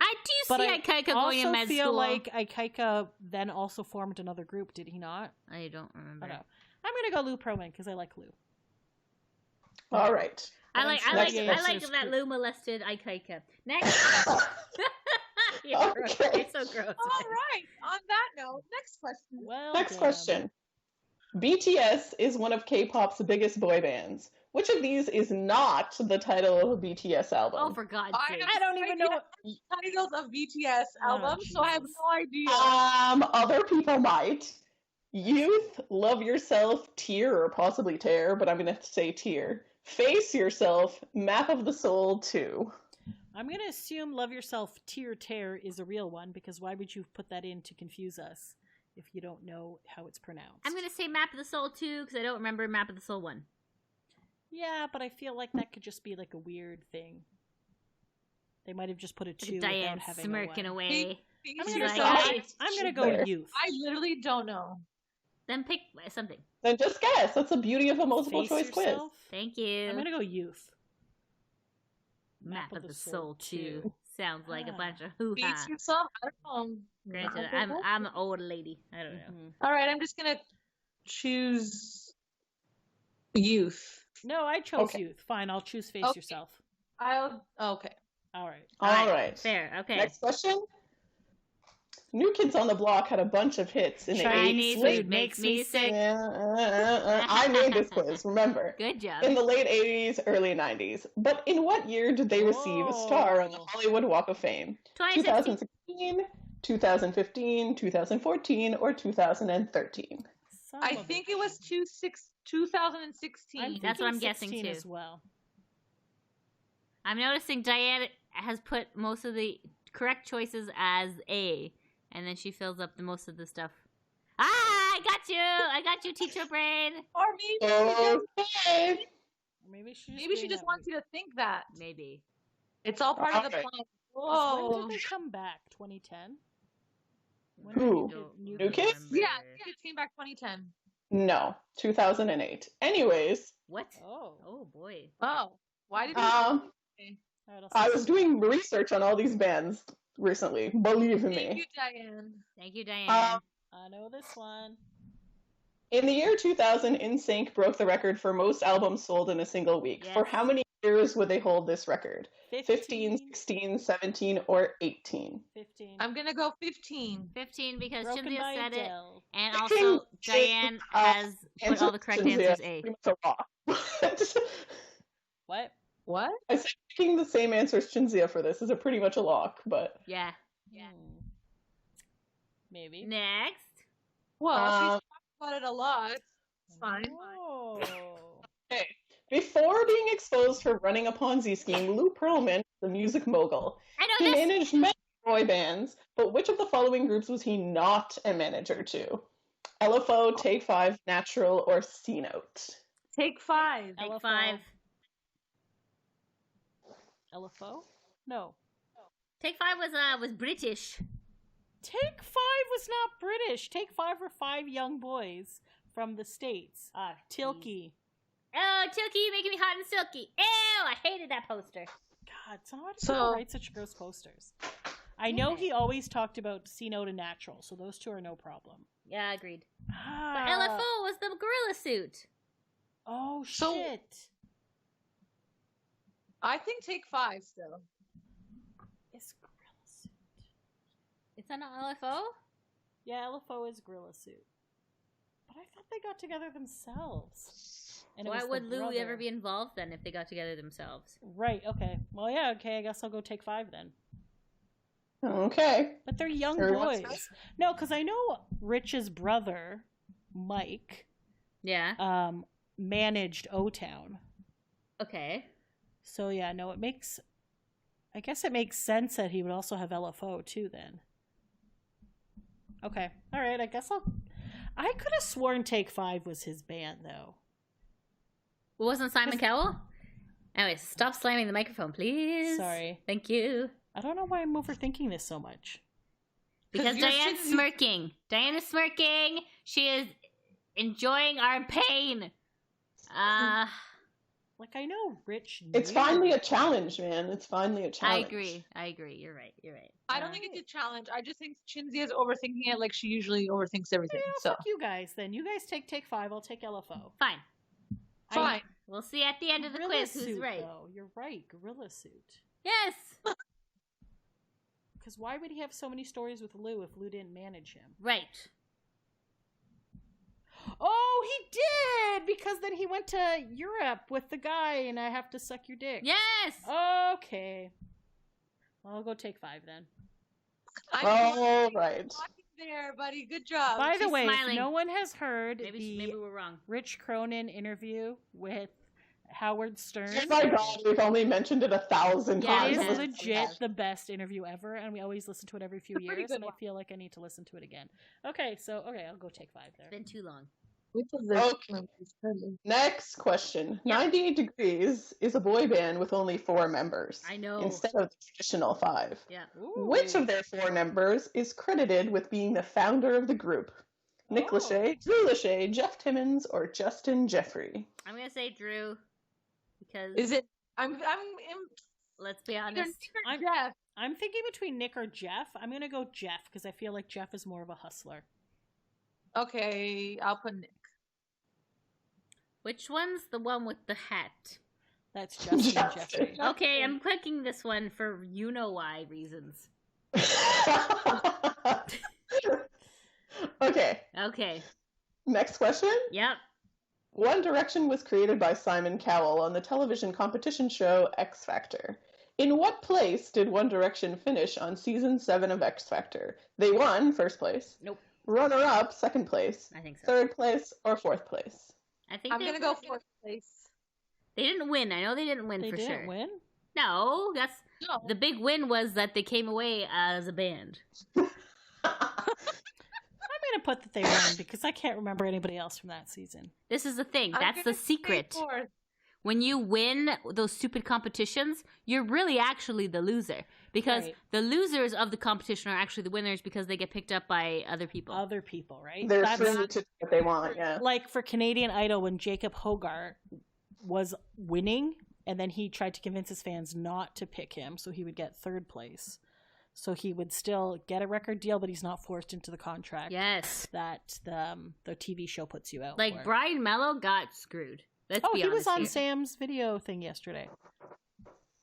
[SPEAKER 4] I do
[SPEAKER 2] but
[SPEAKER 4] see
[SPEAKER 2] I
[SPEAKER 4] Aikaika going in
[SPEAKER 2] also
[SPEAKER 4] med
[SPEAKER 2] feel
[SPEAKER 4] school.
[SPEAKER 2] like Aikaika then also formed another group. Did he not?
[SPEAKER 4] I don't
[SPEAKER 2] I
[SPEAKER 4] remember.
[SPEAKER 2] don't know. I'm gonna go Lou Pearlman because I like Lou.
[SPEAKER 1] All right.
[SPEAKER 4] I
[SPEAKER 2] But
[SPEAKER 4] like
[SPEAKER 2] I'm
[SPEAKER 4] I
[SPEAKER 2] sure
[SPEAKER 4] like
[SPEAKER 2] the
[SPEAKER 4] I like
[SPEAKER 2] answer's
[SPEAKER 4] that
[SPEAKER 2] cr-
[SPEAKER 4] Lou molested Aikaika. Next. You're gross.
[SPEAKER 1] Okay.
[SPEAKER 4] You're so gross.
[SPEAKER 3] All right. On that note, next question.
[SPEAKER 2] Well,
[SPEAKER 1] Next
[SPEAKER 2] damn.
[SPEAKER 1] question. BTS is one of K-pop's biggest boy bands. Which of these is not the title of a BTS album?
[SPEAKER 4] Oh, for God's sake.
[SPEAKER 2] I don't even know.
[SPEAKER 3] Titles of BTS
[SPEAKER 2] Oh,
[SPEAKER 3] albums, so I have
[SPEAKER 2] Jesus.
[SPEAKER 3] no idea.
[SPEAKER 1] Other people might. Youth, Love Yourself, Tear, or possibly Tear, but I'm going to say Tear. Face Yourself, Map of the Soul 2.
[SPEAKER 2] I'm going to assume Love Yourself Tear Tear is a real one because why would you put that in to confuse us if you don't know how it's pronounced?
[SPEAKER 4] I'm gonna say Map of the Soul 2 because I don't remember Map of the Soul 1.
[SPEAKER 2] Yeah, but I feel like that could just be like a weird thing. They might have just put a 2
[SPEAKER 4] Diane
[SPEAKER 2] without having
[SPEAKER 4] smirking
[SPEAKER 2] a 1.
[SPEAKER 4] away.
[SPEAKER 3] Face
[SPEAKER 2] I'm
[SPEAKER 4] She's
[SPEAKER 2] gonna,
[SPEAKER 4] like,
[SPEAKER 3] yourself.
[SPEAKER 4] I-
[SPEAKER 2] I'm gonna go
[SPEAKER 1] There.
[SPEAKER 2] with Youth.
[SPEAKER 3] I literally don't know.
[SPEAKER 4] Then pick something.
[SPEAKER 1] Then just guess. That's the beauty of a multiple
[SPEAKER 2] Face
[SPEAKER 1] choice quiz.
[SPEAKER 2] Yourself?
[SPEAKER 4] Thank you.
[SPEAKER 2] I'm gonna go Youth.
[SPEAKER 4] Map of the Soul 2. Sounds like a bunch of hoo-ha.
[SPEAKER 3] Face yourself. I don't know.
[SPEAKER 4] Granted,
[SPEAKER 3] Okay.
[SPEAKER 4] I'm an old lady. I don't know.
[SPEAKER 2] Mhm.
[SPEAKER 3] All right, I'm just gonna choose Youth.
[SPEAKER 2] No, I chose
[SPEAKER 1] Okay.
[SPEAKER 2] youth. Fine, I'll choose face
[SPEAKER 3] Okay.
[SPEAKER 2] yourself.
[SPEAKER 3] Okay.
[SPEAKER 2] All right.
[SPEAKER 1] All right.
[SPEAKER 4] Fair. Okay.
[SPEAKER 1] Next question. New Kids on the Block had a bunch of hits in the
[SPEAKER 2] Chinese
[SPEAKER 1] 80s.
[SPEAKER 2] food makes me sick.
[SPEAKER 1] I made this quiz, remember.
[SPEAKER 4] Good job.
[SPEAKER 1] In the late 80s, early 90s. But in what year did they receive a star on the Hollywood Walk of Fame? 2016, 2015, 2014, or 2013?
[SPEAKER 3] I think it was 2016.
[SPEAKER 4] That's what I'm guessing,
[SPEAKER 2] 16
[SPEAKER 4] too.
[SPEAKER 2] as well.
[SPEAKER 4] I'm noticing Diane has put most of the correct choices as A, and then she fills up the most of the stuff. Ah, I got you, teacher brain.
[SPEAKER 3] Or
[SPEAKER 1] Okay.
[SPEAKER 2] Maybe
[SPEAKER 3] maybe she just wants you to think that.
[SPEAKER 4] Maybe.
[SPEAKER 3] It's all part of the
[SPEAKER 1] Okay.
[SPEAKER 3] plan.
[SPEAKER 2] When
[SPEAKER 3] Whoa.
[SPEAKER 2] did they come back? 2010? When
[SPEAKER 1] Who?
[SPEAKER 2] did
[SPEAKER 1] New Kids?
[SPEAKER 3] Yeah, it came back 2010.
[SPEAKER 1] No, 2008. Anyways,
[SPEAKER 2] Oh.
[SPEAKER 4] Oh boy.
[SPEAKER 3] Oh, why did
[SPEAKER 1] um,
[SPEAKER 2] All right,
[SPEAKER 1] I was doing research on all these bands recently. Believe
[SPEAKER 3] Thank
[SPEAKER 1] me.
[SPEAKER 3] you, Diane.
[SPEAKER 4] Thank you, Diane.
[SPEAKER 2] I know this one.
[SPEAKER 1] In the year 2000, NSYNC broke the record for most albums sold in a single week.
[SPEAKER 4] Yes.
[SPEAKER 1] For how many years would they hold this record? 15, 16, 17, or 18?
[SPEAKER 2] 15.
[SPEAKER 3] I'm gonna go 15.
[SPEAKER 4] 15 because
[SPEAKER 2] Broken
[SPEAKER 4] Cynthia
[SPEAKER 2] by
[SPEAKER 4] said it,
[SPEAKER 2] Adele.
[SPEAKER 4] and
[SPEAKER 1] 15
[SPEAKER 4] also Diane has put all the correct
[SPEAKER 1] Cynthia,
[SPEAKER 4] answers A.
[SPEAKER 1] pretty much a lock.
[SPEAKER 2] What?
[SPEAKER 3] What?
[SPEAKER 1] I said picking the same answer as Chinzia for this is a pretty much a lock, but
[SPEAKER 4] Yeah.
[SPEAKER 2] Hmm. Maybe.
[SPEAKER 4] Next.
[SPEAKER 3] Well,
[SPEAKER 1] Um,
[SPEAKER 3] she's talked about it a lot. It's fine.
[SPEAKER 2] Oh.
[SPEAKER 1] okay. Before being exposed for running a Ponzi scheme, Lou Pearlman, the music mogul,
[SPEAKER 4] I know
[SPEAKER 1] he
[SPEAKER 4] this.
[SPEAKER 1] managed many boy bands, but which of the following groups was he not a manager to? LFO, Take 5, Natural, or C Note?
[SPEAKER 3] Take 5.
[SPEAKER 4] Take
[SPEAKER 2] LFO.
[SPEAKER 4] 5.
[SPEAKER 2] LFO? No.
[SPEAKER 4] Take 5 was British.
[SPEAKER 2] Take 5 was not British. Take 5 were 5 young boys from the States. Tilky.
[SPEAKER 4] Oh, Tilky, you making me hot and silky. Ew, I hated that poster.
[SPEAKER 2] God, somebody
[SPEAKER 3] So-
[SPEAKER 2] write such gross posters. I know he always talked about C Note and Natural, so those two are no problem.
[SPEAKER 4] Yeah, agreed. But
[SPEAKER 2] Ah.
[SPEAKER 4] LFO was the gorilla suit.
[SPEAKER 2] Oh,
[SPEAKER 3] So-
[SPEAKER 2] shit.
[SPEAKER 3] I think take 5 still.
[SPEAKER 2] It's Gorilla Suit.
[SPEAKER 4] Is that not LFO?
[SPEAKER 2] Yeah, LFO is Gorilla Suit. But I thought they got together themselves. And it
[SPEAKER 4] Why
[SPEAKER 2] was the
[SPEAKER 4] would Lou
[SPEAKER 2] brother.
[SPEAKER 4] ever be involved then if they got together themselves?
[SPEAKER 2] Right, okay. Well, yeah, okay, I guess I'll go Take 5 then.
[SPEAKER 1] Okay.
[SPEAKER 2] But they're young
[SPEAKER 1] Everyone's
[SPEAKER 2] boys. No, because I know Rich's brother, Mike,
[SPEAKER 4] Yeah.
[SPEAKER 2] managed O-Town.
[SPEAKER 4] Okay.
[SPEAKER 2] So yeah, no, I guess it makes sense that he would also have LFO too then. Okay. All right, I could have sworn Take 5 was his band though.
[SPEAKER 4] Wasn't Simon Cowell? Anyways, stop slamming the microphone, please.
[SPEAKER 2] Sorry.
[SPEAKER 4] Thank you.
[SPEAKER 2] I don't know why I'm overthinking this so much.
[SPEAKER 4] Because
[SPEAKER 3] you're
[SPEAKER 4] Diane's
[SPEAKER 3] sitting-
[SPEAKER 4] smirking. Diane is smirking. She is enjoying our pain.
[SPEAKER 2] Like I know Rich
[SPEAKER 1] It's
[SPEAKER 2] knew.
[SPEAKER 1] finally a challenge, man. It's finally a
[SPEAKER 4] I
[SPEAKER 1] challenge.
[SPEAKER 4] agree. You're right.
[SPEAKER 3] I don't think it's a challenge. I just think Chinzia is overthinking it like she usually overthinks everything.
[SPEAKER 2] Yeah,
[SPEAKER 3] So
[SPEAKER 2] fuck you guys then. You guys take 5, I'll take LFO.
[SPEAKER 4] Fine.
[SPEAKER 3] fine.
[SPEAKER 4] We'll see at the end of the
[SPEAKER 2] Gorilla
[SPEAKER 4] quiz who's
[SPEAKER 2] Suit,
[SPEAKER 4] right.
[SPEAKER 2] Though. You're right, Gorilla Suit.
[SPEAKER 4] Yes.
[SPEAKER 2] Because why would he have so many stories with Lou if Lou didn't manage him?
[SPEAKER 4] Right.
[SPEAKER 2] Oh, he did! Because then he went to Europe with the guy and I have to suck your dick.
[SPEAKER 4] Yes.
[SPEAKER 2] Okay. Well, I'll go take 5 then.
[SPEAKER 1] All right.
[SPEAKER 3] Walking there, buddy. Good job.
[SPEAKER 2] By the
[SPEAKER 4] she's
[SPEAKER 2] way,
[SPEAKER 4] smiling.
[SPEAKER 2] if no one has heard
[SPEAKER 4] Maybe
[SPEAKER 2] the
[SPEAKER 4] we're wrong.
[SPEAKER 2] Rich Cronin interview with Howard Stern,
[SPEAKER 1] Oh my god, we've only mentioned it 1,000
[SPEAKER 4] Yeah,
[SPEAKER 2] it
[SPEAKER 1] times.
[SPEAKER 2] is
[SPEAKER 4] yes,
[SPEAKER 2] legit
[SPEAKER 4] yes.
[SPEAKER 2] the best interview ever, and we always listen to it every few
[SPEAKER 3] It's a pretty
[SPEAKER 2] years,
[SPEAKER 3] good
[SPEAKER 2] and I
[SPEAKER 3] one.
[SPEAKER 2] feel like I need to listen to it again. Okay, I'll go take 5 there.
[SPEAKER 4] It's been too long.
[SPEAKER 3] Which is this?
[SPEAKER 1] Okay. Next question.
[SPEAKER 4] Yeah.
[SPEAKER 1] 98 Degrees is a boy band with only 4 members
[SPEAKER 4] I know.
[SPEAKER 1] instead of the traditional 5.
[SPEAKER 4] Yeah.
[SPEAKER 1] Which of their 4 members is credited with being the founder of the group? Nick
[SPEAKER 2] Oh.
[SPEAKER 1] Lachey, Drew Lachey, Jeff Timmons, or Justin Jeffrey?
[SPEAKER 4] I'm gonna say Drew because
[SPEAKER 3] Is it?
[SPEAKER 4] let's be
[SPEAKER 3] Either
[SPEAKER 4] honest.
[SPEAKER 3] Nick or
[SPEAKER 2] I'm-
[SPEAKER 3] Jeff.
[SPEAKER 2] I'm thinking between Nick or Jeff. I'm gonna go Jeff because I feel like Jeff is more of a hustler.
[SPEAKER 3] Okay, I'll put Nick.
[SPEAKER 4] Which one's the one with the hat?
[SPEAKER 2] That's Justin
[SPEAKER 1] Justin.
[SPEAKER 2] Jeffrey.
[SPEAKER 4] Okay, I'm clicking this one for you-know-why reasons.
[SPEAKER 1] Okay,
[SPEAKER 4] Okay.
[SPEAKER 1] next question.
[SPEAKER 4] Yep.
[SPEAKER 1] One Direction was created by Simon Cowell on the television competition show X Factor. In what place did One Direction finish on season 7 of X Factor? They won first place.
[SPEAKER 4] Nope.
[SPEAKER 1] Runner-up, second place.
[SPEAKER 4] I think so.
[SPEAKER 1] Third place or fourth place?
[SPEAKER 4] I think
[SPEAKER 3] I'm gonna go fourth place.
[SPEAKER 4] They didn't win. I know they didn't win
[SPEAKER 2] They
[SPEAKER 4] for
[SPEAKER 2] didn't
[SPEAKER 4] sure.
[SPEAKER 2] win?
[SPEAKER 4] No, that's
[SPEAKER 3] No.
[SPEAKER 4] the big win was that they came away as a band.
[SPEAKER 2] I'm going to put that they won because I can't remember anybody else from that season.
[SPEAKER 4] This is the thing.
[SPEAKER 3] I'm
[SPEAKER 4] That's the
[SPEAKER 3] gonna say
[SPEAKER 4] secret.
[SPEAKER 3] fourth.
[SPEAKER 4] When you win those stupid competitions, you're really actually the loser. Because
[SPEAKER 2] Right.
[SPEAKER 4] the losers of the competition are actually the winners because they get picked up by other people.
[SPEAKER 2] Other people, right?
[SPEAKER 1] They're
[SPEAKER 2] That's
[SPEAKER 1] free to do what they want, yeah.
[SPEAKER 2] like for Canadian Idol when Jacob Hogarth was winning and then he tried to convince his fans not to pick him so he would get third place. So he would still get a record deal, but he's not forced into the contract
[SPEAKER 4] Yes.
[SPEAKER 2] that the TV show puts you out
[SPEAKER 4] Like
[SPEAKER 2] for.
[SPEAKER 4] Brian Mello got screwed. Let's
[SPEAKER 2] Oh,
[SPEAKER 4] be
[SPEAKER 2] he
[SPEAKER 4] honest
[SPEAKER 2] was on
[SPEAKER 4] here.
[SPEAKER 2] Sam's video thing yesterday.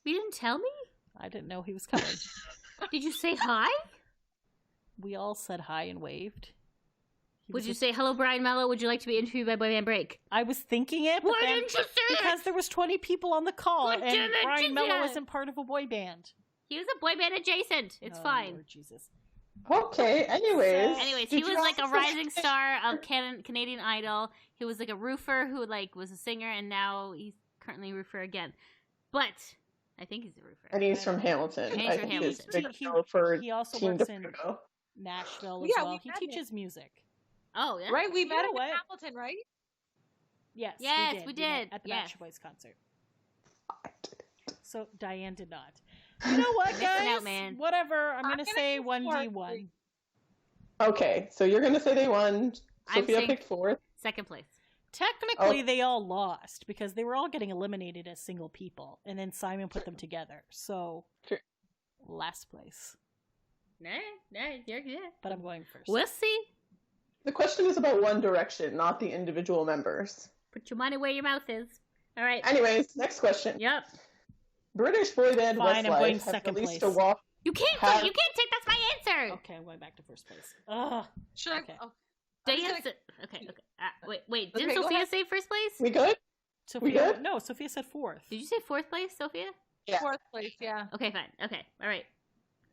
[SPEAKER 4] You didn't tell me?
[SPEAKER 2] I didn't know he was coming.
[SPEAKER 4] Did you say hi?
[SPEAKER 2] We all said hi and waved. He
[SPEAKER 4] Would
[SPEAKER 2] was
[SPEAKER 4] you
[SPEAKER 2] just-
[SPEAKER 4] say, hello, Brian Mello? Would you like to be interviewed by Boy Band Break?
[SPEAKER 2] I was thinking it, but
[SPEAKER 4] Why
[SPEAKER 2] then,
[SPEAKER 4] didn't you say
[SPEAKER 2] because
[SPEAKER 4] it?
[SPEAKER 2] there was 20 people on the call,
[SPEAKER 4] Why
[SPEAKER 2] and
[SPEAKER 4] didn't
[SPEAKER 2] Brian
[SPEAKER 4] you
[SPEAKER 2] Mello
[SPEAKER 4] say it?
[SPEAKER 2] wasn't part of a boy band.
[SPEAKER 4] He was a boy band adjacent. It's
[SPEAKER 2] Oh,
[SPEAKER 4] fine.
[SPEAKER 2] Lord Jesus.
[SPEAKER 1] Okay, anyways.
[SPEAKER 4] Anyways,
[SPEAKER 1] did
[SPEAKER 4] he was
[SPEAKER 1] you
[SPEAKER 4] like a
[SPEAKER 1] also-
[SPEAKER 4] rising star of Canadian Idol. He was like a roofer who like was a singer, and now he's currently a roofer again. But I think he's a roofer.
[SPEAKER 1] And he's from Hamilton.
[SPEAKER 4] And he's
[SPEAKER 1] I
[SPEAKER 4] from
[SPEAKER 1] think he's
[SPEAKER 4] Hamilton.
[SPEAKER 1] big show for
[SPEAKER 2] He also
[SPEAKER 1] Team
[SPEAKER 2] works in
[SPEAKER 1] DeFruto.
[SPEAKER 2] Nashville as
[SPEAKER 3] Yeah,
[SPEAKER 2] well.
[SPEAKER 3] we
[SPEAKER 2] He
[SPEAKER 3] met
[SPEAKER 2] teaches music.
[SPEAKER 4] Oh yeah,
[SPEAKER 3] Right, we
[SPEAKER 2] You
[SPEAKER 3] met
[SPEAKER 2] know
[SPEAKER 3] him in
[SPEAKER 2] what?
[SPEAKER 3] Hamilton, right?
[SPEAKER 2] Yes,
[SPEAKER 4] Yes, we
[SPEAKER 2] met
[SPEAKER 4] did.
[SPEAKER 2] at the
[SPEAKER 4] Yeah.
[SPEAKER 2] Backstreet Boys concert. So Diane did not. You know what,
[SPEAKER 4] Missing
[SPEAKER 2] guys?
[SPEAKER 4] out, man.
[SPEAKER 2] Whatever. I'm
[SPEAKER 3] I'm
[SPEAKER 2] gonna
[SPEAKER 3] gonna
[SPEAKER 2] say
[SPEAKER 3] go
[SPEAKER 2] 1v1.
[SPEAKER 1] Okay, so you're gonna say they won.
[SPEAKER 4] I'm
[SPEAKER 1] Sophia
[SPEAKER 4] saying-
[SPEAKER 1] picked fourth.
[SPEAKER 4] second place.
[SPEAKER 2] Technically,
[SPEAKER 1] Oh.
[SPEAKER 2] they all lost because they were all getting eliminated as single people, and then Simon put them together. So,
[SPEAKER 1] True.
[SPEAKER 2] last place.
[SPEAKER 4] Nah, you're good.
[SPEAKER 2] But I'm going first.
[SPEAKER 4] We'll see.
[SPEAKER 1] The question is about One Direction, not the individual members.
[SPEAKER 4] Put your money where your mouth is. All right.
[SPEAKER 1] Anyways, next question.
[SPEAKER 4] Yep.
[SPEAKER 1] British boy band
[SPEAKER 2] Fine, I'm going
[SPEAKER 1] Westlife have
[SPEAKER 2] second
[SPEAKER 1] released
[SPEAKER 2] place.
[SPEAKER 1] a walk.
[SPEAKER 4] You can't.
[SPEAKER 1] Have-
[SPEAKER 4] You can't take. That's my answer.
[SPEAKER 2] Okay, I'm going back to first place. Ugh.
[SPEAKER 3] Should I?
[SPEAKER 2] Okay.
[SPEAKER 3] Oh,
[SPEAKER 4] Did
[SPEAKER 3] I'm
[SPEAKER 4] you
[SPEAKER 3] just
[SPEAKER 4] answer? Okay. Wait. Didn't
[SPEAKER 3] Okay, go
[SPEAKER 4] Sophia
[SPEAKER 3] ahead.
[SPEAKER 4] say first place?
[SPEAKER 1] We good?
[SPEAKER 2] Sophia,
[SPEAKER 1] good?
[SPEAKER 2] no, Sophia said fourth.
[SPEAKER 4] Did you say fourth place, Sophia?
[SPEAKER 1] Yeah.
[SPEAKER 3] fourth place, yeah.
[SPEAKER 4] Okay, fine. Okay, all right.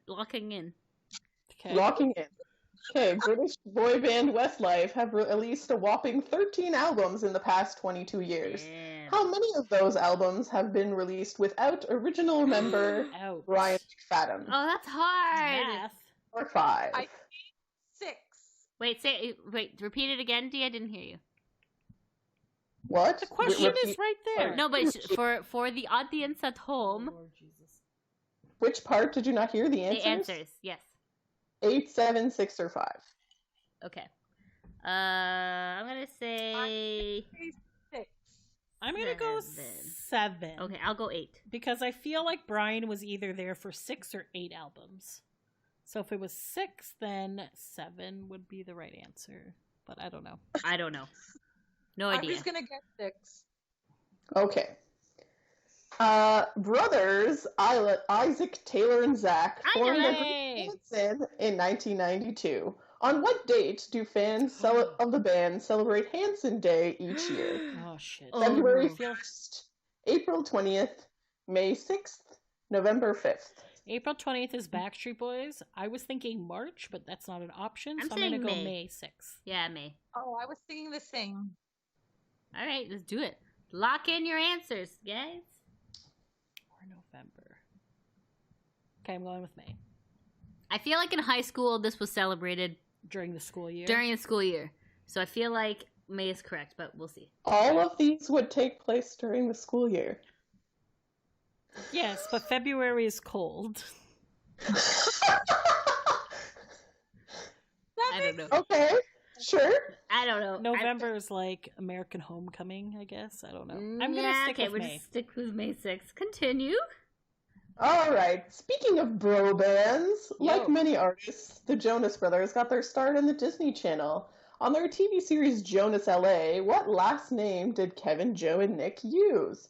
[SPEAKER 4] Locking in.
[SPEAKER 2] Okay.
[SPEAKER 1] Locking in. Okay, British boy band Westlife have released a whopping 13 albums in the past 22 years.
[SPEAKER 4] Damn.
[SPEAKER 1] How many of those albums have been released without original member
[SPEAKER 2] Out.
[SPEAKER 1] Brian McFadden?
[SPEAKER 4] Oh, that's hard.
[SPEAKER 2] Math.
[SPEAKER 1] Or 5?
[SPEAKER 3] I- 6.
[SPEAKER 4] Wait. Repeat it again, Dee. I didn't hear you.
[SPEAKER 1] What?
[SPEAKER 2] The question
[SPEAKER 1] Repeat-
[SPEAKER 2] is right there.
[SPEAKER 4] No, but for the audience at home,
[SPEAKER 2] Lord Jesus.
[SPEAKER 1] Which part did you not hear? The answers?
[SPEAKER 4] the answers. Yes.
[SPEAKER 1] 8, 7, 6, or 5.
[SPEAKER 4] Okay. I'm gonna say.
[SPEAKER 3] 6.
[SPEAKER 2] I'm gonna go 7.
[SPEAKER 4] Okay, I'll go 8.
[SPEAKER 2] Because I feel like Brian was either there for 6 or 8 albums. So if it was 6, then 7 would be the right answer. But I don't know.
[SPEAKER 4] I don't know. No
[SPEAKER 3] I'm
[SPEAKER 4] idea.
[SPEAKER 3] just gonna get 6.
[SPEAKER 1] Okay. Brothers Isaac, Taylor, and Zach
[SPEAKER 4] I
[SPEAKER 1] formed
[SPEAKER 4] know
[SPEAKER 1] a
[SPEAKER 4] that.
[SPEAKER 1] group Hanson in 1992. On what date do fans of the band celebrate Hanson Day each year?
[SPEAKER 2] Oh shit.
[SPEAKER 4] Oh,
[SPEAKER 1] February
[SPEAKER 4] no.
[SPEAKER 1] 1st, April 20th, May 6th, November 5th.
[SPEAKER 2] April 20th is Backstreet Boys. I was thinking March, but that's not an option.
[SPEAKER 4] I'm
[SPEAKER 2] So I'm going to
[SPEAKER 4] saying
[SPEAKER 2] go
[SPEAKER 4] May.
[SPEAKER 2] May 6th.
[SPEAKER 4] Yeah, May.
[SPEAKER 3] Oh, I was thinking the same.
[SPEAKER 4] All right, let's do it. Lock in your answers, guys.
[SPEAKER 2] Or November. Okay, I'm going with May.
[SPEAKER 4] I feel like in high school this was celebrated
[SPEAKER 2] During the school year.
[SPEAKER 4] during the school year, so I feel like May is correct, but we'll see.
[SPEAKER 1] All of these would take place during the school year.
[SPEAKER 2] Yes, but February is cold.
[SPEAKER 4] I don't know.
[SPEAKER 1] Okay, sure.
[SPEAKER 4] I don't know.
[SPEAKER 2] November is like American Homecoming, I guess. I don't know. I'm going to
[SPEAKER 4] Yeah,
[SPEAKER 2] stick
[SPEAKER 4] okay,
[SPEAKER 2] with
[SPEAKER 4] we'll
[SPEAKER 2] May.
[SPEAKER 4] just stick with May 6th. Continue.
[SPEAKER 1] All right. Speaking of bro bands,
[SPEAKER 2] Yo.
[SPEAKER 1] like many artists, the Jonas Brothers got their start on the Disney Channel. On their TV series Jonas LA, what last name did Kevin, Joe, and Nick use?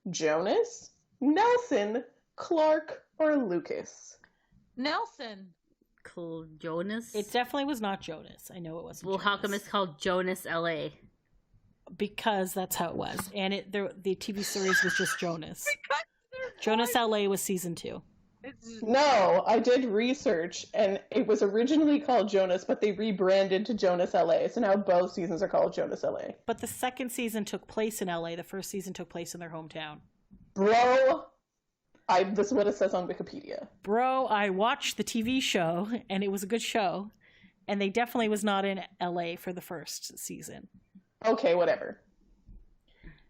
[SPEAKER 1] Jonas, Nelson, Clark, or Lucas?
[SPEAKER 3] Nelson.
[SPEAKER 4] Cool. Jonas?
[SPEAKER 2] It definitely was not Jonas. I know it wasn't.
[SPEAKER 4] Well,
[SPEAKER 2] Jonas.
[SPEAKER 4] how come it's called Jonas LA?
[SPEAKER 2] Because that's how it was, and the TV series was just Jonas. Jonas LA was season 2.
[SPEAKER 1] No, I did research, and it was originally called Jonas, but they rebranded to Jonas LA, so now both seasons are called Jonas LA.
[SPEAKER 2] But the second season took place in LA. The first season took place in their hometown.
[SPEAKER 1] Bro, this is what it says on Wikipedia.
[SPEAKER 2] Bro, I watched the TV show, and it was a good show, and they definitely was not in LA for the first season.
[SPEAKER 1] Okay, whatever.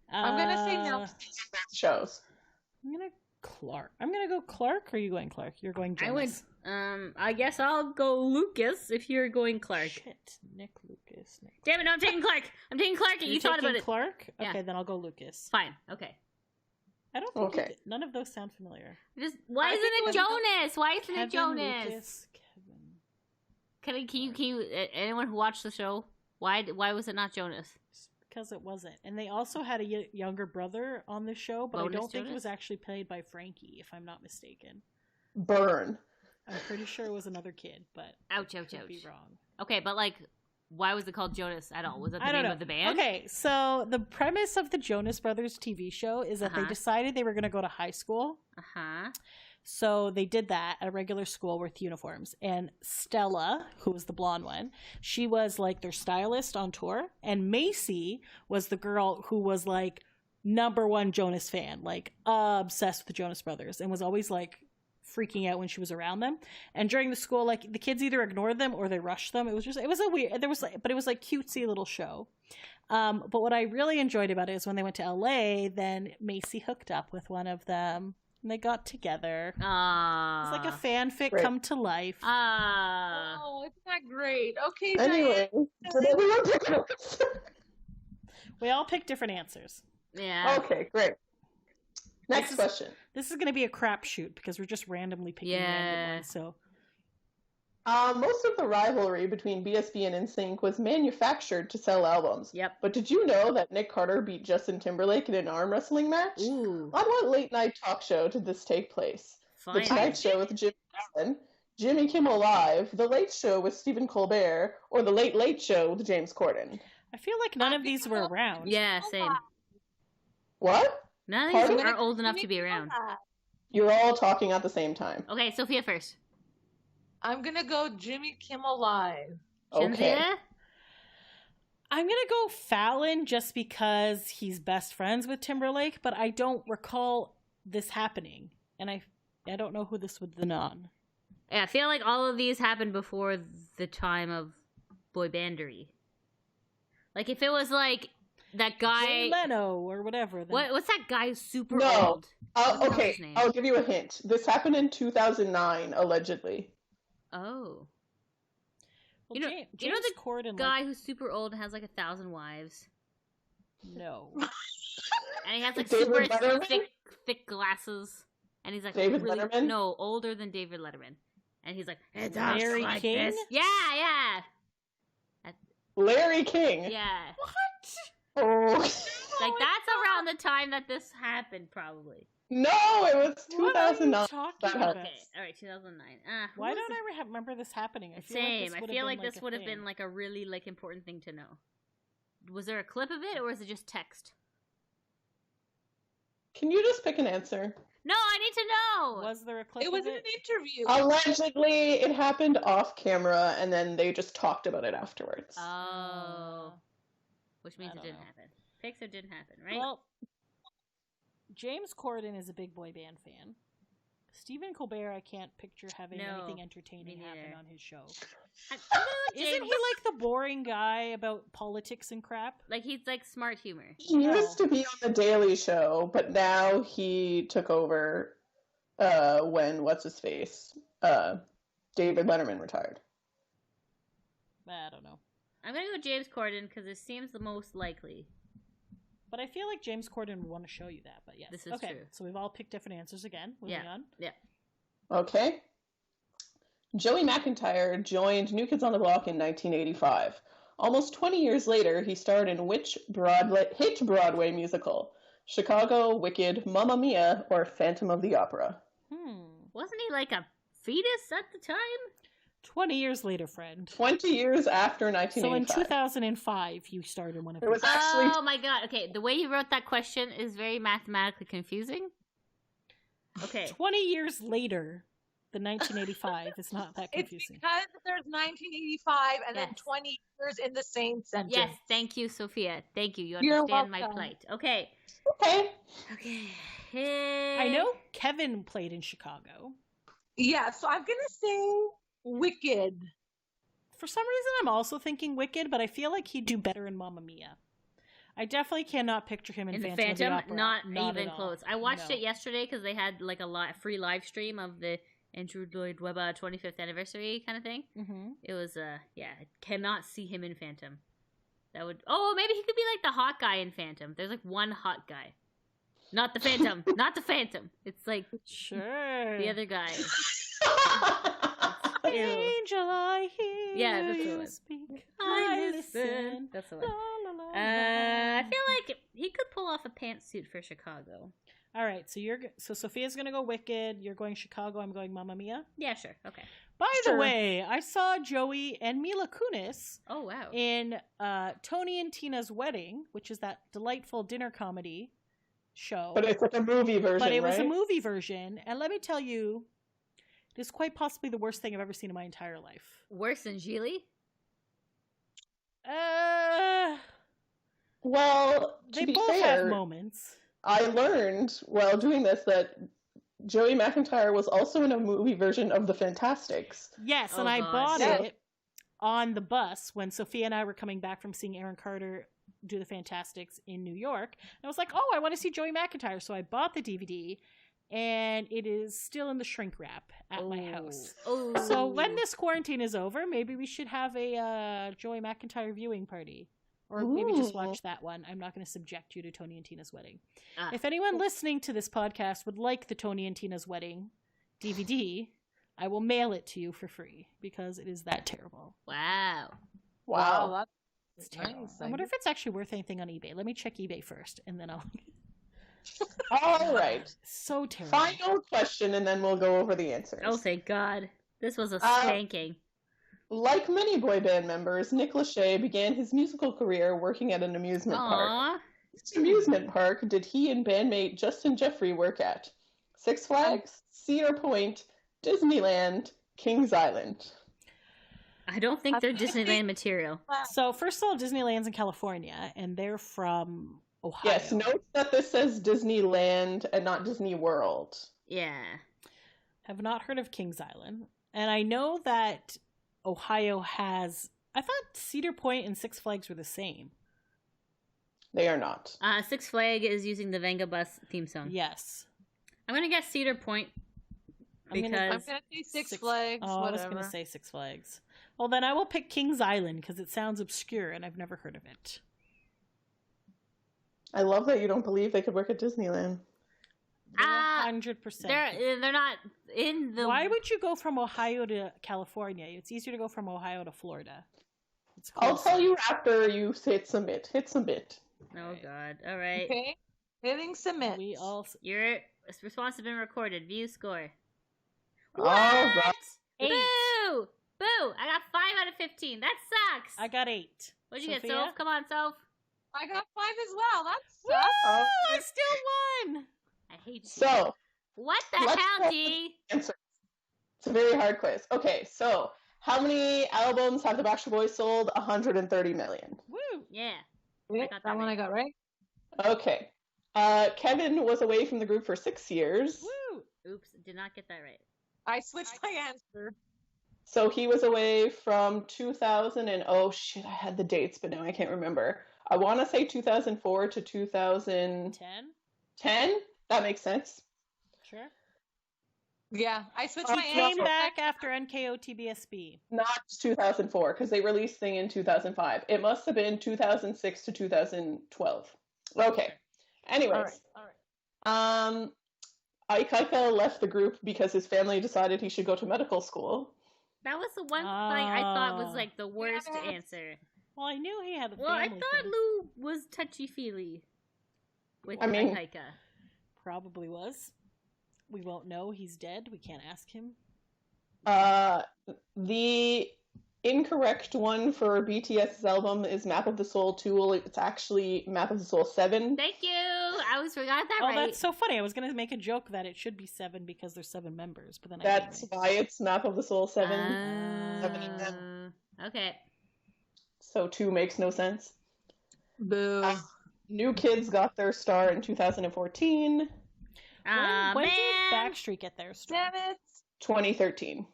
[SPEAKER 3] I'm gonna say Nelson.
[SPEAKER 1] Shows.
[SPEAKER 2] I'm gonna go Clark. Or are you going Clark? You're going Jonas.
[SPEAKER 4] I guess I'll go Lucas if you're going Clark.
[SPEAKER 2] Shit, Nick Lucas.
[SPEAKER 4] Damn it, no, I'm taking Clark. I'm taking Clark. You thought about it.
[SPEAKER 2] Clark? Okay,
[SPEAKER 4] Yeah.
[SPEAKER 2] then I'll go Lucas.
[SPEAKER 4] Fine. Okay.
[SPEAKER 2] I don't think
[SPEAKER 1] Okay.
[SPEAKER 2] none of those sound familiar.
[SPEAKER 4] Why
[SPEAKER 3] I
[SPEAKER 4] isn't
[SPEAKER 3] think
[SPEAKER 4] it
[SPEAKER 3] it was
[SPEAKER 4] Jonas? Why isn't
[SPEAKER 2] Kevin,
[SPEAKER 4] it Jonas?
[SPEAKER 2] Lucas, Kevin.
[SPEAKER 4] Can you anyone who watched the show? Why was it not Jonas?
[SPEAKER 2] Because it wasn't. And they also had a younger brother on the show, but
[SPEAKER 4] Bonus
[SPEAKER 2] I don't think it
[SPEAKER 4] Jonas?
[SPEAKER 2] was actually played by Frankie, if I'm not mistaken.
[SPEAKER 1] Burn.
[SPEAKER 2] I'm pretty sure it was another kid, but
[SPEAKER 4] Ouch,
[SPEAKER 2] I
[SPEAKER 4] ouch,
[SPEAKER 2] could
[SPEAKER 4] ouch.
[SPEAKER 2] be wrong.
[SPEAKER 4] Okay, but like, why was it called Jonas at all? Was that the
[SPEAKER 2] I don't
[SPEAKER 4] name
[SPEAKER 2] know.
[SPEAKER 4] of the band?
[SPEAKER 2] Okay, so the premise of the Jonas Brothers TV show is that they
[SPEAKER 4] Uh-huh.
[SPEAKER 2] decided they were going to go to high school.
[SPEAKER 4] Uh-huh.
[SPEAKER 2] So they did that at a regular school with uniforms. And Stella, who was the blonde one, she was like their stylist on tour. And Macy was the girl who was like #1 Jonas fan, like obsessed with the Jonas Brothers, and was always like freaking out when she was around them. And during the school, like the kids either ignored them or they rushed them. It was a weird, but it was like cutesy little show. But what I really enjoyed about it is when they went to LA, then Macy hooked up with one of them. And they got together. It's like a fanfic
[SPEAKER 1] Right.
[SPEAKER 2] come to life.
[SPEAKER 3] Oh, isn't that great? Okay,
[SPEAKER 1] Anyway, did everyone pick it up?
[SPEAKER 2] We all picked different answers.
[SPEAKER 4] Yeah.
[SPEAKER 1] Okay, great. Next
[SPEAKER 2] This is-
[SPEAKER 1] question.
[SPEAKER 2] This is going to be a crapshoot because we're just randomly picking random ones. So
[SPEAKER 1] Most of the rivalry between BSB and NSYNC was manufactured to sell albums.
[SPEAKER 4] Yep.
[SPEAKER 1] But did you know that Nick Carter beat Justin Timberlake in an arm wrestling match?
[SPEAKER 4] Ooh.
[SPEAKER 1] On what late night talk show did this take place? The
[SPEAKER 4] Fine.
[SPEAKER 1] Tonight Show with Jimmy Fallon, Jimmy Kimmel Live, The Late Show with Stephen Colbert, or The Late Late Show with James Corden?
[SPEAKER 2] I feel like none of these were around.
[SPEAKER 4] Yeah, same.
[SPEAKER 1] What?
[SPEAKER 4] None of these
[SPEAKER 1] Pardon?
[SPEAKER 4] are old enough to be around.
[SPEAKER 1] You're all talking at the same time.
[SPEAKER 4] Okay, Sophia first.
[SPEAKER 3] I'm gonna go Jimmy Kimmel Live.
[SPEAKER 1] Okay.
[SPEAKER 4] Cynthia?
[SPEAKER 2] I'm going to go Fallon just because he's best friends with Timberlake, but I don't recall this happening. And I don't know who this would have been on.
[SPEAKER 4] Yeah, I feel like all of these happened before the time of boy bandery. Like if it was like that guy.
[SPEAKER 2] Jay Leno or whatever. Then...
[SPEAKER 4] What's that guy who's super
[SPEAKER 1] No.
[SPEAKER 4] old? What's the
[SPEAKER 1] Okay,
[SPEAKER 4] hell's name?
[SPEAKER 1] I'll give you a hint. This happened in 2009, allegedly.
[SPEAKER 4] Oh,
[SPEAKER 2] Well,
[SPEAKER 4] you know
[SPEAKER 2] James
[SPEAKER 4] the
[SPEAKER 2] Corden,
[SPEAKER 4] guy who's super old and has like 1,000 wives,
[SPEAKER 2] no.
[SPEAKER 4] and he has like
[SPEAKER 1] David
[SPEAKER 4] super
[SPEAKER 1] Letterman?
[SPEAKER 4] thick glasses, and he's like
[SPEAKER 1] David
[SPEAKER 4] really,
[SPEAKER 1] Letterman?
[SPEAKER 4] No, older than David Letterman, and he's like it's
[SPEAKER 2] Larry
[SPEAKER 4] like
[SPEAKER 2] King?
[SPEAKER 4] this. Yeah,
[SPEAKER 1] Larry King.
[SPEAKER 4] yeah.
[SPEAKER 1] Oh.
[SPEAKER 4] Like that's around the time that this happened, probably.
[SPEAKER 1] No, it was
[SPEAKER 2] What are you
[SPEAKER 1] 2009.
[SPEAKER 2] talking
[SPEAKER 1] That
[SPEAKER 2] about?
[SPEAKER 1] happened.
[SPEAKER 4] Okay, all right, 2009. Who
[SPEAKER 2] Why
[SPEAKER 4] was
[SPEAKER 2] don't
[SPEAKER 4] it?
[SPEAKER 2] I remember this happening? I feel
[SPEAKER 4] Same.
[SPEAKER 2] Like this
[SPEAKER 4] I
[SPEAKER 2] would
[SPEAKER 4] feel
[SPEAKER 2] have
[SPEAKER 4] like
[SPEAKER 2] been,
[SPEAKER 4] this
[SPEAKER 2] a
[SPEAKER 4] would have
[SPEAKER 2] thing.
[SPEAKER 4] been like a really like important thing to know. Was there a clip of it, or is it just text?
[SPEAKER 1] Can you just pick an answer?
[SPEAKER 4] No, I need to know.
[SPEAKER 2] Was there a clip
[SPEAKER 3] It was
[SPEAKER 2] of
[SPEAKER 3] in
[SPEAKER 2] it?
[SPEAKER 3] an interview.
[SPEAKER 1] Allegedly, it happened off camera, and then they just talked about it afterwards.
[SPEAKER 4] Oh, which means
[SPEAKER 2] I
[SPEAKER 4] it
[SPEAKER 2] don't
[SPEAKER 4] didn't
[SPEAKER 2] know.
[SPEAKER 4] happen. Pixar didn't happen, right?
[SPEAKER 2] Well, James Corden is a big boy band fan. Stephen Colbert, I can't picture having
[SPEAKER 4] No,
[SPEAKER 2] anything entertaining
[SPEAKER 4] me
[SPEAKER 2] happen
[SPEAKER 4] neither.
[SPEAKER 2] on his show.
[SPEAKER 4] I'm gonna go
[SPEAKER 2] Isn't
[SPEAKER 4] James.
[SPEAKER 2] he like the boring guy about politics and crap?
[SPEAKER 4] Like he's like smart humor.
[SPEAKER 1] He used to be on The Daily Show, but now he took over when, what's-his-face, David Letterman retired.
[SPEAKER 2] I don't know.
[SPEAKER 4] I'm gonna go James Corden because it seems the most likely.
[SPEAKER 2] But I feel like James Corden would want to show you that. But yes.
[SPEAKER 4] This is
[SPEAKER 2] okay,
[SPEAKER 4] true.
[SPEAKER 2] so we've all picked different answers again. Moving on.
[SPEAKER 4] Yeah.
[SPEAKER 1] Okay. Joey McIntyre joined New Kids on the Block in 1985. Almost 20 years later, he starred in which hit Broadway musical? Chicago, Wicked, Mamma Mia, or Phantom of the Opera?
[SPEAKER 4] Wasn't he like a fetus at the time?
[SPEAKER 2] 20 years later, friend.
[SPEAKER 1] 20 years after 1985.
[SPEAKER 2] So in 2005, you started one of
[SPEAKER 1] It
[SPEAKER 2] these.
[SPEAKER 1] was actually...
[SPEAKER 4] Oh my god, okay. The way you wrote that question is very mathematically confusing. Okay.
[SPEAKER 2] 20 years later, the 1985 is not that confusing.
[SPEAKER 3] It's because there's 1985 and then
[SPEAKER 4] Yes.
[SPEAKER 3] 20 years in the same sentence.
[SPEAKER 4] Yes, thank you, Sophia. Thank you. You
[SPEAKER 3] You're
[SPEAKER 4] understand my
[SPEAKER 3] welcome.
[SPEAKER 4] plight. Okay.
[SPEAKER 1] Okay.
[SPEAKER 4] Okay.
[SPEAKER 2] I know Kevin played in Chicago.
[SPEAKER 3] Yeah, so I'm going to say Wicked.
[SPEAKER 2] For some reason, I'm also thinking Wicked, but I feel like he'd do better in Mamma Mia. I definitely cannot picture him in
[SPEAKER 4] In the
[SPEAKER 2] Phantom of the
[SPEAKER 4] Phantom,
[SPEAKER 2] Opera.
[SPEAKER 4] not
[SPEAKER 2] at
[SPEAKER 4] even
[SPEAKER 2] all.
[SPEAKER 4] close. I watched
[SPEAKER 2] No.
[SPEAKER 4] it yesterday because they had like a free live stream of the Andrew Lloyd Webber 25th anniversary kind of thing.
[SPEAKER 2] Mm-hmm.
[SPEAKER 4] It was I cannot see him in Phantom. That would maybe he could be like the hot guy in Phantom. There's like one hot guy, not the Phantom, not the Phantom. It's like
[SPEAKER 2] Sure.
[SPEAKER 4] the other guy.
[SPEAKER 2] Angel, I hear
[SPEAKER 4] Yeah, that's the
[SPEAKER 2] you
[SPEAKER 4] one.
[SPEAKER 2] speak.
[SPEAKER 4] I listen. That's the one.
[SPEAKER 2] La, la, la,
[SPEAKER 4] I
[SPEAKER 2] la.
[SPEAKER 4] feel like he could pull off a pantsuit for Chicago.
[SPEAKER 2] All right, so Sophia's gonna go Wicked. You're going Chicago. I'm going Mamma Mia.
[SPEAKER 4] Yeah, sure. Okay.
[SPEAKER 2] By the
[SPEAKER 3] Sure.
[SPEAKER 2] way, I saw Joey and Mila Kunis
[SPEAKER 4] Oh wow.
[SPEAKER 2] in Tony and Tina's Wedding, which is that delightful dinner comedy show.
[SPEAKER 1] But it's like a movie version,
[SPEAKER 2] But it was a
[SPEAKER 1] right?
[SPEAKER 2] movie version, and let me tell you, it is quite possibly the worst thing I've ever seen in my entire life.
[SPEAKER 4] Worse than Gigli?
[SPEAKER 1] Well, to
[SPEAKER 2] They
[SPEAKER 1] be
[SPEAKER 2] both
[SPEAKER 1] fair,
[SPEAKER 2] have moments.
[SPEAKER 1] I learned while doing this that Joey McIntyre was also in a movie version of The Fantastics.
[SPEAKER 2] Yes,
[SPEAKER 4] Oh,
[SPEAKER 2] and I
[SPEAKER 4] God.
[SPEAKER 2] bought
[SPEAKER 1] Yeah.
[SPEAKER 2] it on the bus when Sophia and I were coming back from seeing Aaron Carter do the Fantastics in New York. And I was like, oh, I want to see Joey McIntyre. So I bought the DVD, and it is still in the shrink wrap at my house.
[SPEAKER 4] Oh.
[SPEAKER 2] So when this quarantine is over, maybe we should have a Joey McIntyre viewing party. Or maybe just
[SPEAKER 1] Ooh.
[SPEAKER 2] watch that one. I'm not going to subject you to Tony and Tina's Wedding.
[SPEAKER 4] Ah.
[SPEAKER 2] If anyone listening to this podcast would like the Tony and Tina's Wedding DVD, I will mail it to you for free because it is that terrible.
[SPEAKER 4] Wow.
[SPEAKER 1] Wow.
[SPEAKER 2] It's
[SPEAKER 3] that's
[SPEAKER 2] terrible.
[SPEAKER 3] nice.
[SPEAKER 2] I wonder if it's actually worth anything on eBay. Let me check eBay first, and then I'll...
[SPEAKER 1] All right.
[SPEAKER 2] So terrible.
[SPEAKER 1] Final question, and then we'll go over the answers.
[SPEAKER 4] Oh, thank God. This was a
[SPEAKER 1] Uh,
[SPEAKER 4] spanking.
[SPEAKER 1] Like many boy band members, Nick Lachey began his musical career working at an amusement park.
[SPEAKER 4] Aww.
[SPEAKER 1] Which amusement park did he and bandmate Justin Jeffrey work at? Six Flags, Cedar Point, Disneyland, Kings Island.
[SPEAKER 4] I don't think they're Disneyland material.
[SPEAKER 2] So, first of all, Disneyland's in California, and they're from Ohio.
[SPEAKER 1] Yes, note that this says Disneyland and not Disney World.
[SPEAKER 4] Yeah.
[SPEAKER 2] Have not heard of Kings Island. And I know that Ohio has... I thought Cedar Point and Six Flags were the same.
[SPEAKER 1] They are not.
[SPEAKER 4] Six Flag is using the Venga Bus theme song.
[SPEAKER 2] Yes.
[SPEAKER 4] I'm gonna guess Cedar Point
[SPEAKER 2] I'm
[SPEAKER 4] because
[SPEAKER 2] gonna-
[SPEAKER 3] I'm going to say Six Flags,
[SPEAKER 2] Oh, I was
[SPEAKER 3] whatever.
[SPEAKER 2] going to say Six Flags. Well, then I will pick Kings Island because it sounds obscure and I've never heard of it.
[SPEAKER 1] I love that you don't believe they could work at Disneyland.
[SPEAKER 2] 100%.
[SPEAKER 4] they're not in the.
[SPEAKER 2] Why would you go from Ohio to California? It's easier to go from Ohio to Florida. It's
[SPEAKER 1] I'll
[SPEAKER 2] closer.
[SPEAKER 1] tell you after you hit submit. Hit submit.
[SPEAKER 4] Oh God! All right,
[SPEAKER 3] Okay. Hitting submit.
[SPEAKER 2] We all...
[SPEAKER 4] your response has been recorded. View score.
[SPEAKER 1] All right.
[SPEAKER 2] 8.
[SPEAKER 4] Boo! Boo! I got 5 out of 15. That sucks.
[SPEAKER 2] I got 8.
[SPEAKER 4] What'd you get,
[SPEAKER 2] Sophia?
[SPEAKER 4] Soph? Come on, Soph.
[SPEAKER 3] I got 5 as well. That
[SPEAKER 2] Woo!
[SPEAKER 3] sucks.
[SPEAKER 1] Oh.
[SPEAKER 2] I still won!
[SPEAKER 4] I hate you.
[SPEAKER 1] So,
[SPEAKER 4] What the
[SPEAKER 1] let's
[SPEAKER 4] hell,
[SPEAKER 1] go-
[SPEAKER 4] D?
[SPEAKER 1] answer. It's a very hard quiz. Okay, so how many albums have the Backstreet Boys sold? 130 million.
[SPEAKER 2] Woo!
[SPEAKER 4] Yeah.
[SPEAKER 3] Yeah,
[SPEAKER 4] got that
[SPEAKER 3] that one
[SPEAKER 4] right.
[SPEAKER 3] I got right.
[SPEAKER 1] Okay. Kevin was away from the group for 6 years.
[SPEAKER 2] Woo!
[SPEAKER 4] Oops, did not get that right.
[SPEAKER 3] I switched my answer.
[SPEAKER 1] So he was away from 2000 and oh shit, I had the dates, but now I can't remember. I want to say 2004 to 2010.
[SPEAKER 2] 10?
[SPEAKER 1] That makes sense.
[SPEAKER 2] Sure.
[SPEAKER 3] Yeah, I switched
[SPEAKER 1] Oh,
[SPEAKER 3] my
[SPEAKER 2] He came
[SPEAKER 3] answer.
[SPEAKER 2] back after NKO TBSB.
[SPEAKER 1] Not 2004 because they released Thing in 2005. It must have been 2006 to 2012. Okay. Anyways,
[SPEAKER 3] All right.
[SPEAKER 1] Ike Ika left the group because his family decided he should go to medical school.
[SPEAKER 4] That was the one thing I thought was
[SPEAKER 2] Oh.
[SPEAKER 4] like the worst
[SPEAKER 3] Yes.
[SPEAKER 4] answer.
[SPEAKER 2] Well, I knew he had a
[SPEAKER 4] Well, I
[SPEAKER 2] family
[SPEAKER 4] thought
[SPEAKER 2] thing.
[SPEAKER 4] Lou was touchy-feely with
[SPEAKER 1] I mean-
[SPEAKER 4] Taika.
[SPEAKER 2] Probably was. We won't know. He's dead. We can't ask him.
[SPEAKER 1] The incorrect one for BTS's album is Map of the Soul 2. It's actually Map of the Soul 7.
[SPEAKER 4] Thank you. I always forgot that
[SPEAKER 2] Oh,
[SPEAKER 4] right.
[SPEAKER 2] that's so funny. I was going to make a joke that it should be 7 because there's 7 members, but then
[SPEAKER 1] That's
[SPEAKER 2] I
[SPEAKER 1] why it's Map of the Soul 7.
[SPEAKER 4] Okay.
[SPEAKER 1] So 2 makes no sense.
[SPEAKER 3] Boo.
[SPEAKER 1] New Kids got their star in 2014,
[SPEAKER 2] When
[SPEAKER 4] Man.
[SPEAKER 2] did Backstreet get their start?
[SPEAKER 3] Damn it.
[SPEAKER 1] 2013.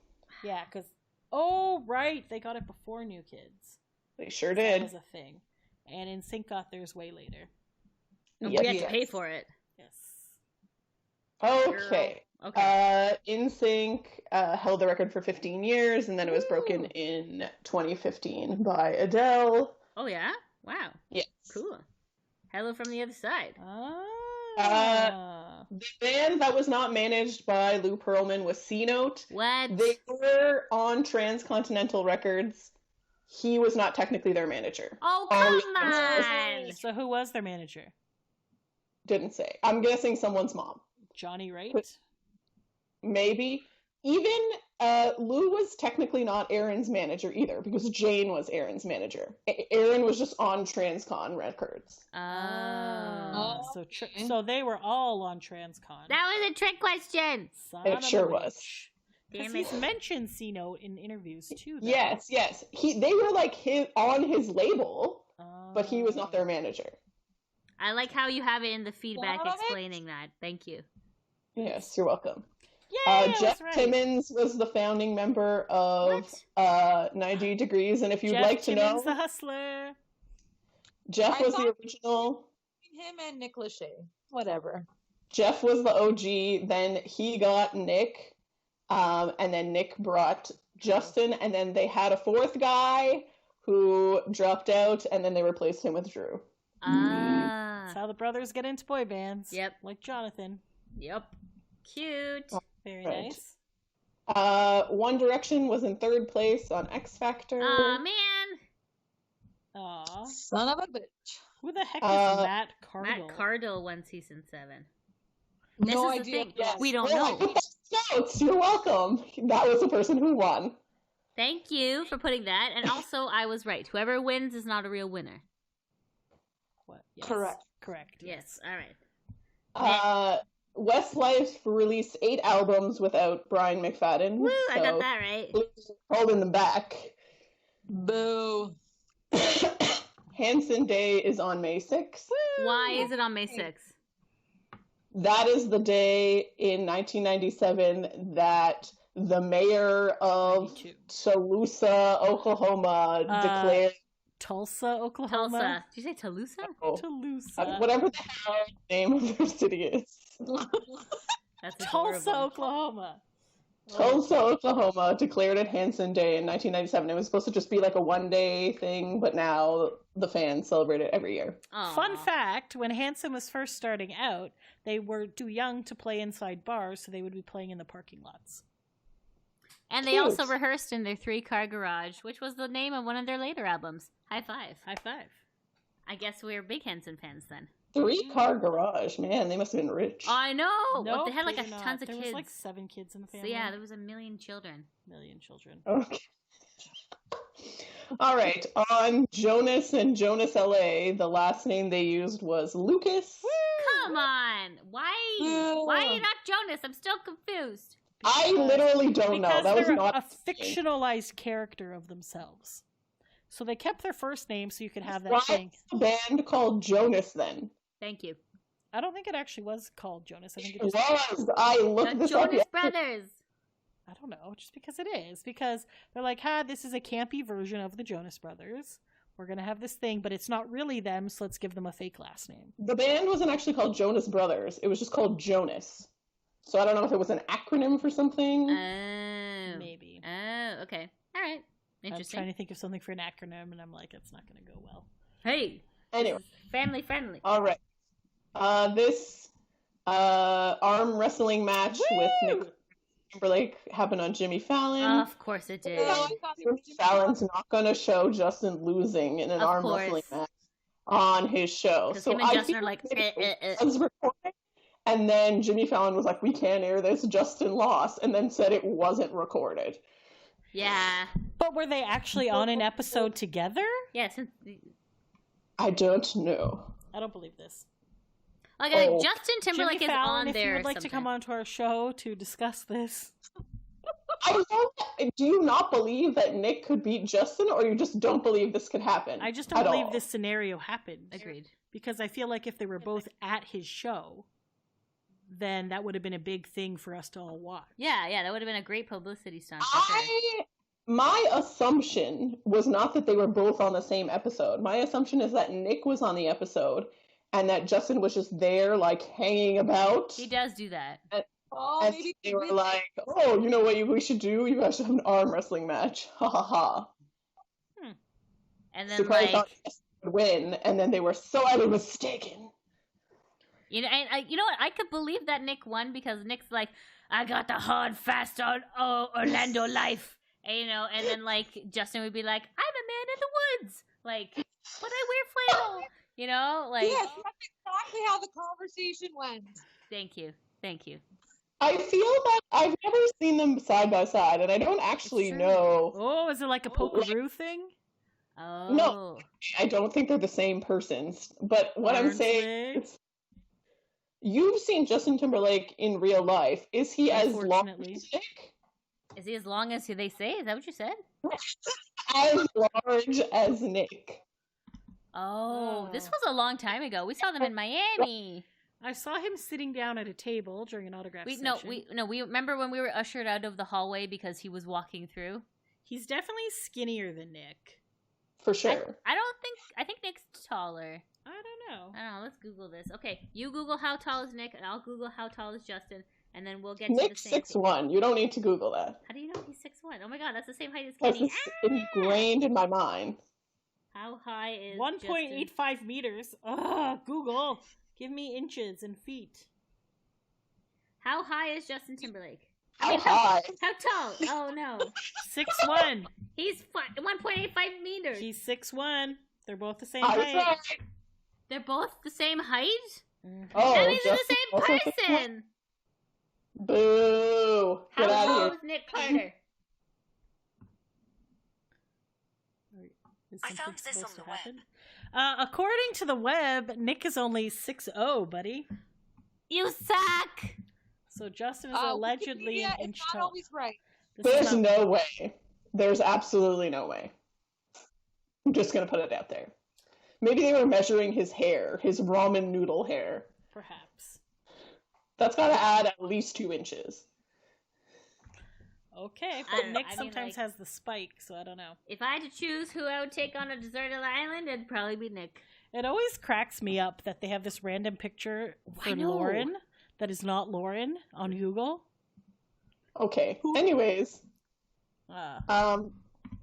[SPEAKER 2] Yeah, because... Oh, right. They got it before New Kids.
[SPEAKER 1] They sure
[SPEAKER 2] That
[SPEAKER 1] did.
[SPEAKER 2] was a thing. And NSYNC got theirs way later.
[SPEAKER 4] And
[SPEAKER 1] Yes.
[SPEAKER 4] we had to pay for it.
[SPEAKER 2] Yes.
[SPEAKER 1] Okay.
[SPEAKER 4] Okay.
[SPEAKER 1] NSYNC held the record for 15 years, and then it was broken
[SPEAKER 4] Woo.
[SPEAKER 1] in 2015 by Adele.
[SPEAKER 4] Oh, yeah? Wow.
[SPEAKER 1] Yes.
[SPEAKER 4] Cool. Hello from the other side.
[SPEAKER 2] Ah.
[SPEAKER 1] The band that was not managed by Lou Pearlman was C-Note.
[SPEAKER 4] What?
[SPEAKER 1] They were on Transcontinental Records. He was not technically their manager.
[SPEAKER 4] Oh,
[SPEAKER 1] Oh,
[SPEAKER 4] come
[SPEAKER 1] yeah.
[SPEAKER 4] on.
[SPEAKER 2] So who was their manager?
[SPEAKER 1] Didn't say. I'm guessing someone's mom.
[SPEAKER 2] Johnny Wright?
[SPEAKER 1] Maybe. Even Lou was technically not Aaron's manager either, because Jane was Aaron's manager. Aaron was just on Transcon Records.
[SPEAKER 4] Oh.
[SPEAKER 2] So they were all on Transcon.
[SPEAKER 4] That was a trick question.
[SPEAKER 2] Son
[SPEAKER 1] It
[SPEAKER 2] of a
[SPEAKER 1] sure was.
[SPEAKER 2] witch.
[SPEAKER 4] Damn
[SPEAKER 2] 'Cause
[SPEAKER 4] it.
[SPEAKER 2] he's mentioned C-Note in interviews too, though.
[SPEAKER 1] Yes. They were like on his label, but he was not their
[SPEAKER 2] Oh.
[SPEAKER 1] manager.
[SPEAKER 4] I like how you have it in the feedback
[SPEAKER 3] Damn it.
[SPEAKER 4] explaining that. Thank you.
[SPEAKER 1] Yes, you're welcome.
[SPEAKER 2] Yay, I
[SPEAKER 1] Jeff
[SPEAKER 2] was right.
[SPEAKER 1] Timmons was the founding member of 90 Degrees, and if you'd
[SPEAKER 2] Jeff
[SPEAKER 1] like to
[SPEAKER 2] Timmons,
[SPEAKER 1] know,
[SPEAKER 2] the Hustler.
[SPEAKER 1] Jeff
[SPEAKER 3] I
[SPEAKER 1] was the
[SPEAKER 3] thought-
[SPEAKER 1] original.
[SPEAKER 3] Him and Nick Lachey. Whatever.
[SPEAKER 1] Jeff was the OG. Then he got Nick, and then Nick brought Justin, and then they had a fourth guy who dropped out, and then they replaced him with Drew.
[SPEAKER 2] That's
[SPEAKER 4] Ah.
[SPEAKER 2] how the brothers get into boy bands.
[SPEAKER 4] Yep.
[SPEAKER 2] Like Jonathan.
[SPEAKER 4] Yep. Cute.
[SPEAKER 2] Very
[SPEAKER 1] Right.
[SPEAKER 2] nice.
[SPEAKER 1] One Direction was in third place on X Factor.
[SPEAKER 4] Aw, man.
[SPEAKER 2] Aw.
[SPEAKER 3] Son of a bitch.
[SPEAKER 2] Who the heck is Matt Cardle?
[SPEAKER 4] Matt Cardle won season 7.
[SPEAKER 3] No
[SPEAKER 4] This is the
[SPEAKER 3] idea.
[SPEAKER 4] thing.
[SPEAKER 3] Yes.
[SPEAKER 4] We don't
[SPEAKER 1] Oh,
[SPEAKER 4] know.
[SPEAKER 1] I put notes. You're welcome. That was the person who won.
[SPEAKER 4] Thank you for putting that. And also, I was right. Whoever wins is not a real winner.
[SPEAKER 2] What? Yes.
[SPEAKER 3] Correct.
[SPEAKER 2] Correct.
[SPEAKER 4] Yes. All right.
[SPEAKER 1] Westlife released 8 albums without Brian McFadden.
[SPEAKER 4] Woo! I got
[SPEAKER 1] so
[SPEAKER 4] that right.
[SPEAKER 1] holding them back.
[SPEAKER 3] Boo.
[SPEAKER 1] Hanson Day is on May 6th.
[SPEAKER 4] Why is it on May 6th?
[SPEAKER 1] That is the day in 1997 that the mayor of
[SPEAKER 2] 92.
[SPEAKER 1] Tulsa, Oklahoma, declared
[SPEAKER 2] Tulsa, Oklahoma.
[SPEAKER 4] Tulsa. Did you say Toulouse?
[SPEAKER 2] Toulouse.
[SPEAKER 1] whatever the hell the name of their city is.
[SPEAKER 4] That's
[SPEAKER 2] Tulsa,
[SPEAKER 4] adorable.
[SPEAKER 2] Oklahoma.
[SPEAKER 1] Tulsa, Oklahoma declared it Hanson Day in 1997. It was supposed to just be like a one-day thing, but now the fans celebrate it every year.
[SPEAKER 4] Aw.
[SPEAKER 2] Fun fact, when Hanson was first starting out, they were too young to play inside bars, so they would be playing in the parking lots.
[SPEAKER 4] And they
[SPEAKER 1] Cute.
[SPEAKER 4] also rehearsed in their 3-car garage, which was the name of one of their later albums. High five.
[SPEAKER 2] High five.
[SPEAKER 4] I guess we're big Henson fans then.
[SPEAKER 1] 3-car garage, man, they must have been rich.
[SPEAKER 4] I know.
[SPEAKER 2] No,
[SPEAKER 4] They had like
[SPEAKER 2] they were not.
[SPEAKER 4] tons of
[SPEAKER 2] there
[SPEAKER 4] kids.
[SPEAKER 2] was like 7 kids in the
[SPEAKER 4] So
[SPEAKER 2] family.
[SPEAKER 4] yeah, there was a million children.
[SPEAKER 2] million children.
[SPEAKER 1] Okay. All right. On Jonas and Jonas LA, the last name they used was Lucas.
[SPEAKER 4] Come on. Why?
[SPEAKER 3] Boo.
[SPEAKER 4] Why are you not Jonas? I'm still confused.
[SPEAKER 1] I literally don't know.
[SPEAKER 2] Because
[SPEAKER 1] That was
[SPEAKER 2] they're
[SPEAKER 1] not
[SPEAKER 2] a fictionalized character of themselves. So they kept their first name so you could have that
[SPEAKER 1] Why
[SPEAKER 2] thing.
[SPEAKER 1] is the band called Jonas then?
[SPEAKER 4] Thank you.
[SPEAKER 2] I don't think it actually was called Jonas. I think it
[SPEAKER 1] It
[SPEAKER 2] just
[SPEAKER 1] was. I looked
[SPEAKER 4] The
[SPEAKER 1] this up.
[SPEAKER 4] Jonas Brothers.
[SPEAKER 2] I don't know, just because it is. Because they're like, this is a campy version of the Jonas Brothers. We're going to have this thing, but it's not really them, so let's give them a fake last name.
[SPEAKER 1] The band wasn't actually called Jonas Brothers. It was just called Jonas. So I don't know if it was an acronym for something.
[SPEAKER 4] Oh.
[SPEAKER 2] Maybe.
[SPEAKER 4] Oh, okay. All right.
[SPEAKER 2] I'm
[SPEAKER 4] Interesting.
[SPEAKER 2] trying to think of something for an acronym, and I'm like, it's not going to go well.
[SPEAKER 4] Hey.
[SPEAKER 1] Anyway.
[SPEAKER 4] Family friendly.
[SPEAKER 1] All right. This arm wrestling match with Timberlake happened on Jimmy Fallon.
[SPEAKER 4] Of course it did.
[SPEAKER 3] Oh, I thought it was
[SPEAKER 1] Jimmy Fallon's not going to show Justin losing in an
[SPEAKER 4] Of
[SPEAKER 1] arm
[SPEAKER 4] course.
[SPEAKER 1] wrestling match on his show.
[SPEAKER 4] Because
[SPEAKER 1] So
[SPEAKER 4] him and
[SPEAKER 1] I
[SPEAKER 4] Justin
[SPEAKER 1] feel
[SPEAKER 4] are like,
[SPEAKER 1] maybe
[SPEAKER 4] eh.
[SPEAKER 1] it was recorded, and then Jimmy Fallon was like, "We can't air this. Justin lost," and then said it wasn't recorded.
[SPEAKER 4] Yeah.
[SPEAKER 2] But were they actually on an episode together?
[SPEAKER 4] Yeah, since
[SPEAKER 1] I don't know.
[SPEAKER 2] I don't believe this.
[SPEAKER 4] like
[SPEAKER 1] Oh.
[SPEAKER 4] Justin Timberlake
[SPEAKER 2] Jimmy
[SPEAKER 4] is
[SPEAKER 2] Fallon,
[SPEAKER 4] on
[SPEAKER 2] if
[SPEAKER 4] there.
[SPEAKER 2] you would like to come onto our show to discuss this.
[SPEAKER 1] I don't. Do you not believe that Nick could beat Justin, or you just don't believe this could happen?
[SPEAKER 2] I just don't
[SPEAKER 1] at
[SPEAKER 2] believe
[SPEAKER 1] all?
[SPEAKER 2] this scenario happened.
[SPEAKER 4] Agreed.
[SPEAKER 2] Because I feel like if they were both at his show, then that would have been a big thing for us to all watch.
[SPEAKER 4] Yeah, that would have been a great publicity stunt. For sure.
[SPEAKER 1] My assumption was not that they were both on the same episode. My assumption is that Nick was on the episode and that Justin was just there, like, hanging about.
[SPEAKER 4] He does do that.
[SPEAKER 3] Oh,
[SPEAKER 1] And
[SPEAKER 3] maybe
[SPEAKER 1] they were like, "Oh, you know what we should do? You guys should have an arm wrestling match." Ha ha ha.
[SPEAKER 4] And then
[SPEAKER 1] So probably
[SPEAKER 4] like,
[SPEAKER 1] thought Justin would win, and then they were so utterly mistaken.
[SPEAKER 4] you know, and you know what? I could believe that Nick won because Nick's like, I got the hard, fast on Orlando life. And, you know, and then like Justin would be like, I'm a man in the woods, like, but I wear flannel, you know, like.
[SPEAKER 3] yes, that's exactly how the conversation went.
[SPEAKER 4] Thank you.
[SPEAKER 1] I feel that I've never seen them side by side, and I don't actually
[SPEAKER 2] true.
[SPEAKER 1] know.
[SPEAKER 2] Oh, is it like a pokeroo thing?
[SPEAKER 4] Oh.
[SPEAKER 1] No. I don't think they're the same persons. But what I'm saying
[SPEAKER 2] Barnsley?
[SPEAKER 1] is, you've seen Justin Timberlake in real life. Is he as long
[SPEAKER 2] Unfortunately.
[SPEAKER 1] as Nick?
[SPEAKER 4] Is he as long as they say? Is that what you said?
[SPEAKER 1] As large as Nick?
[SPEAKER 4] Oh, this
[SPEAKER 2] Oh.
[SPEAKER 4] was a long time ago. We saw them in Miami.
[SPEAKER 2] I saw him sitting down at a table during an autograph
[SPEAKER 4] We
[SPEAKER 2] session.
[SPEAKER 4] we remember when we were ushered out of the hallway because he was walking through.
[SPEAKER 2] He's definitely skinnier than Nick.
[SPEAKER 1] For sure.
[SPEAKER 4] I think Nick's taller.
[SPEAKER 2] I don't know.
[SPEAKER 4] I don't know. Let's Google this. Okay, you Google how tall is Nick, and I'll Google how tall is Justin, and then we'll get to the
[SPEAKER 1] Nick's
[SPEAKER 4] same.
[SPEAKER 1] 6'1". You don't need to Google that.
[SPEAKER 4] How do you know he's 6'1"? Oh my god, that's the same height as
[SPEAKER 1] That's
[SPEAKER 4] Kenny.
[SPEAKER 1] just ingrained in my mind.
[SPEAKER 4] How high is
[SPEAKER 2] 1.85 meters. Ugh, Google. Give me inches and feet.
[SPEAKER 4] How high is Justin Timberlake?
[SPEAKER 1] How high?
[SPEAKER 4] How tall? Oh no,
[SPEAKER 2] 6'1".
[SPEAKER 4] he's 1.85 meters.
[SPEAKER 2] He's 6'1". They're both the same
[SPEAKER 1] I was
[SPEAKER 2] height.
[SPEAKER 1] right.
[SPEAKER 4] They're both the same height.
[SPEAKER 1] Oh,
[SPEAKER 4] That means they're
[SPEAKER 1] Justin
[SPEAKER 4] the
[SPEAKER 1] also
[SPEAKER 4] same
[SPEAKER 1] 6'1"?
[SPEAKER 4] person.
[SPEAKER 1] Boo!
[SPEAKER 4] How
[SPEAKER 1] Get out
[SPEAKER 4] tall
[SPEAKER 1] of
[SPEAKER 4] is Nick Carter?
[SPEAKER 2] Is
[SPEAKER 5] I
[SPEAKER 2] something
[SPEAKER 5] found this
[SPEAKER 2] supposed
[SPEAKER 5] on
[SPEAKER 2] to
[SPEAKER 5] the web.
[SPEAKER 2] happen? According to the web, Nick is only 6'0", buddy.
[SPEAKER 4] You suck.
[SPEAKER 2] So Justin is allegedly an
[SPEAKER 3] Wikipedia
[SPEAKER 2] inch
[SPEAKER 3] is not
[SPEAKER 2] tall.
[SPEAKER 3] always right.
[SPEAKER 2] This is
[SPEAKER 1] There's
[SPEAKER 2] not-
[SPEAKER 1] no way. There's absolutely no way. I'm just gonna put it out there. Maybe they were measuring his hair, his ramen noodle hair.
[SPEAKER 2] Perhaps.
[SPEAKER 1] That's gotta add at least 2 inches.
[SPEAKER 2] Okay,
[SPEAKER 4] I
[SPEAKER 2] but
[SPEAKER 4] don't know.
[SPEAKER 2] Nick
[SPEAKER 4] I mean,
[SPEAKER 2] sometimes
[SPEAKER 4] like-
[SPEAKER 2] has the spike, so I don't know.
[SPEAKER 4] If I had to choose who I would take on a deserted island, it'd probably be Nick.
[SPEAKER 2] It always cracks me up that they have this random picture
[SPEAKER 4] I
[SPEAKER 2] for
[SPEAKER 4] know.
[SPEAKER 2] Lauren that is not Lauren on Google.
[SPEAKER 1] Okay. Anyways,
[SPEAKER 2] Uh,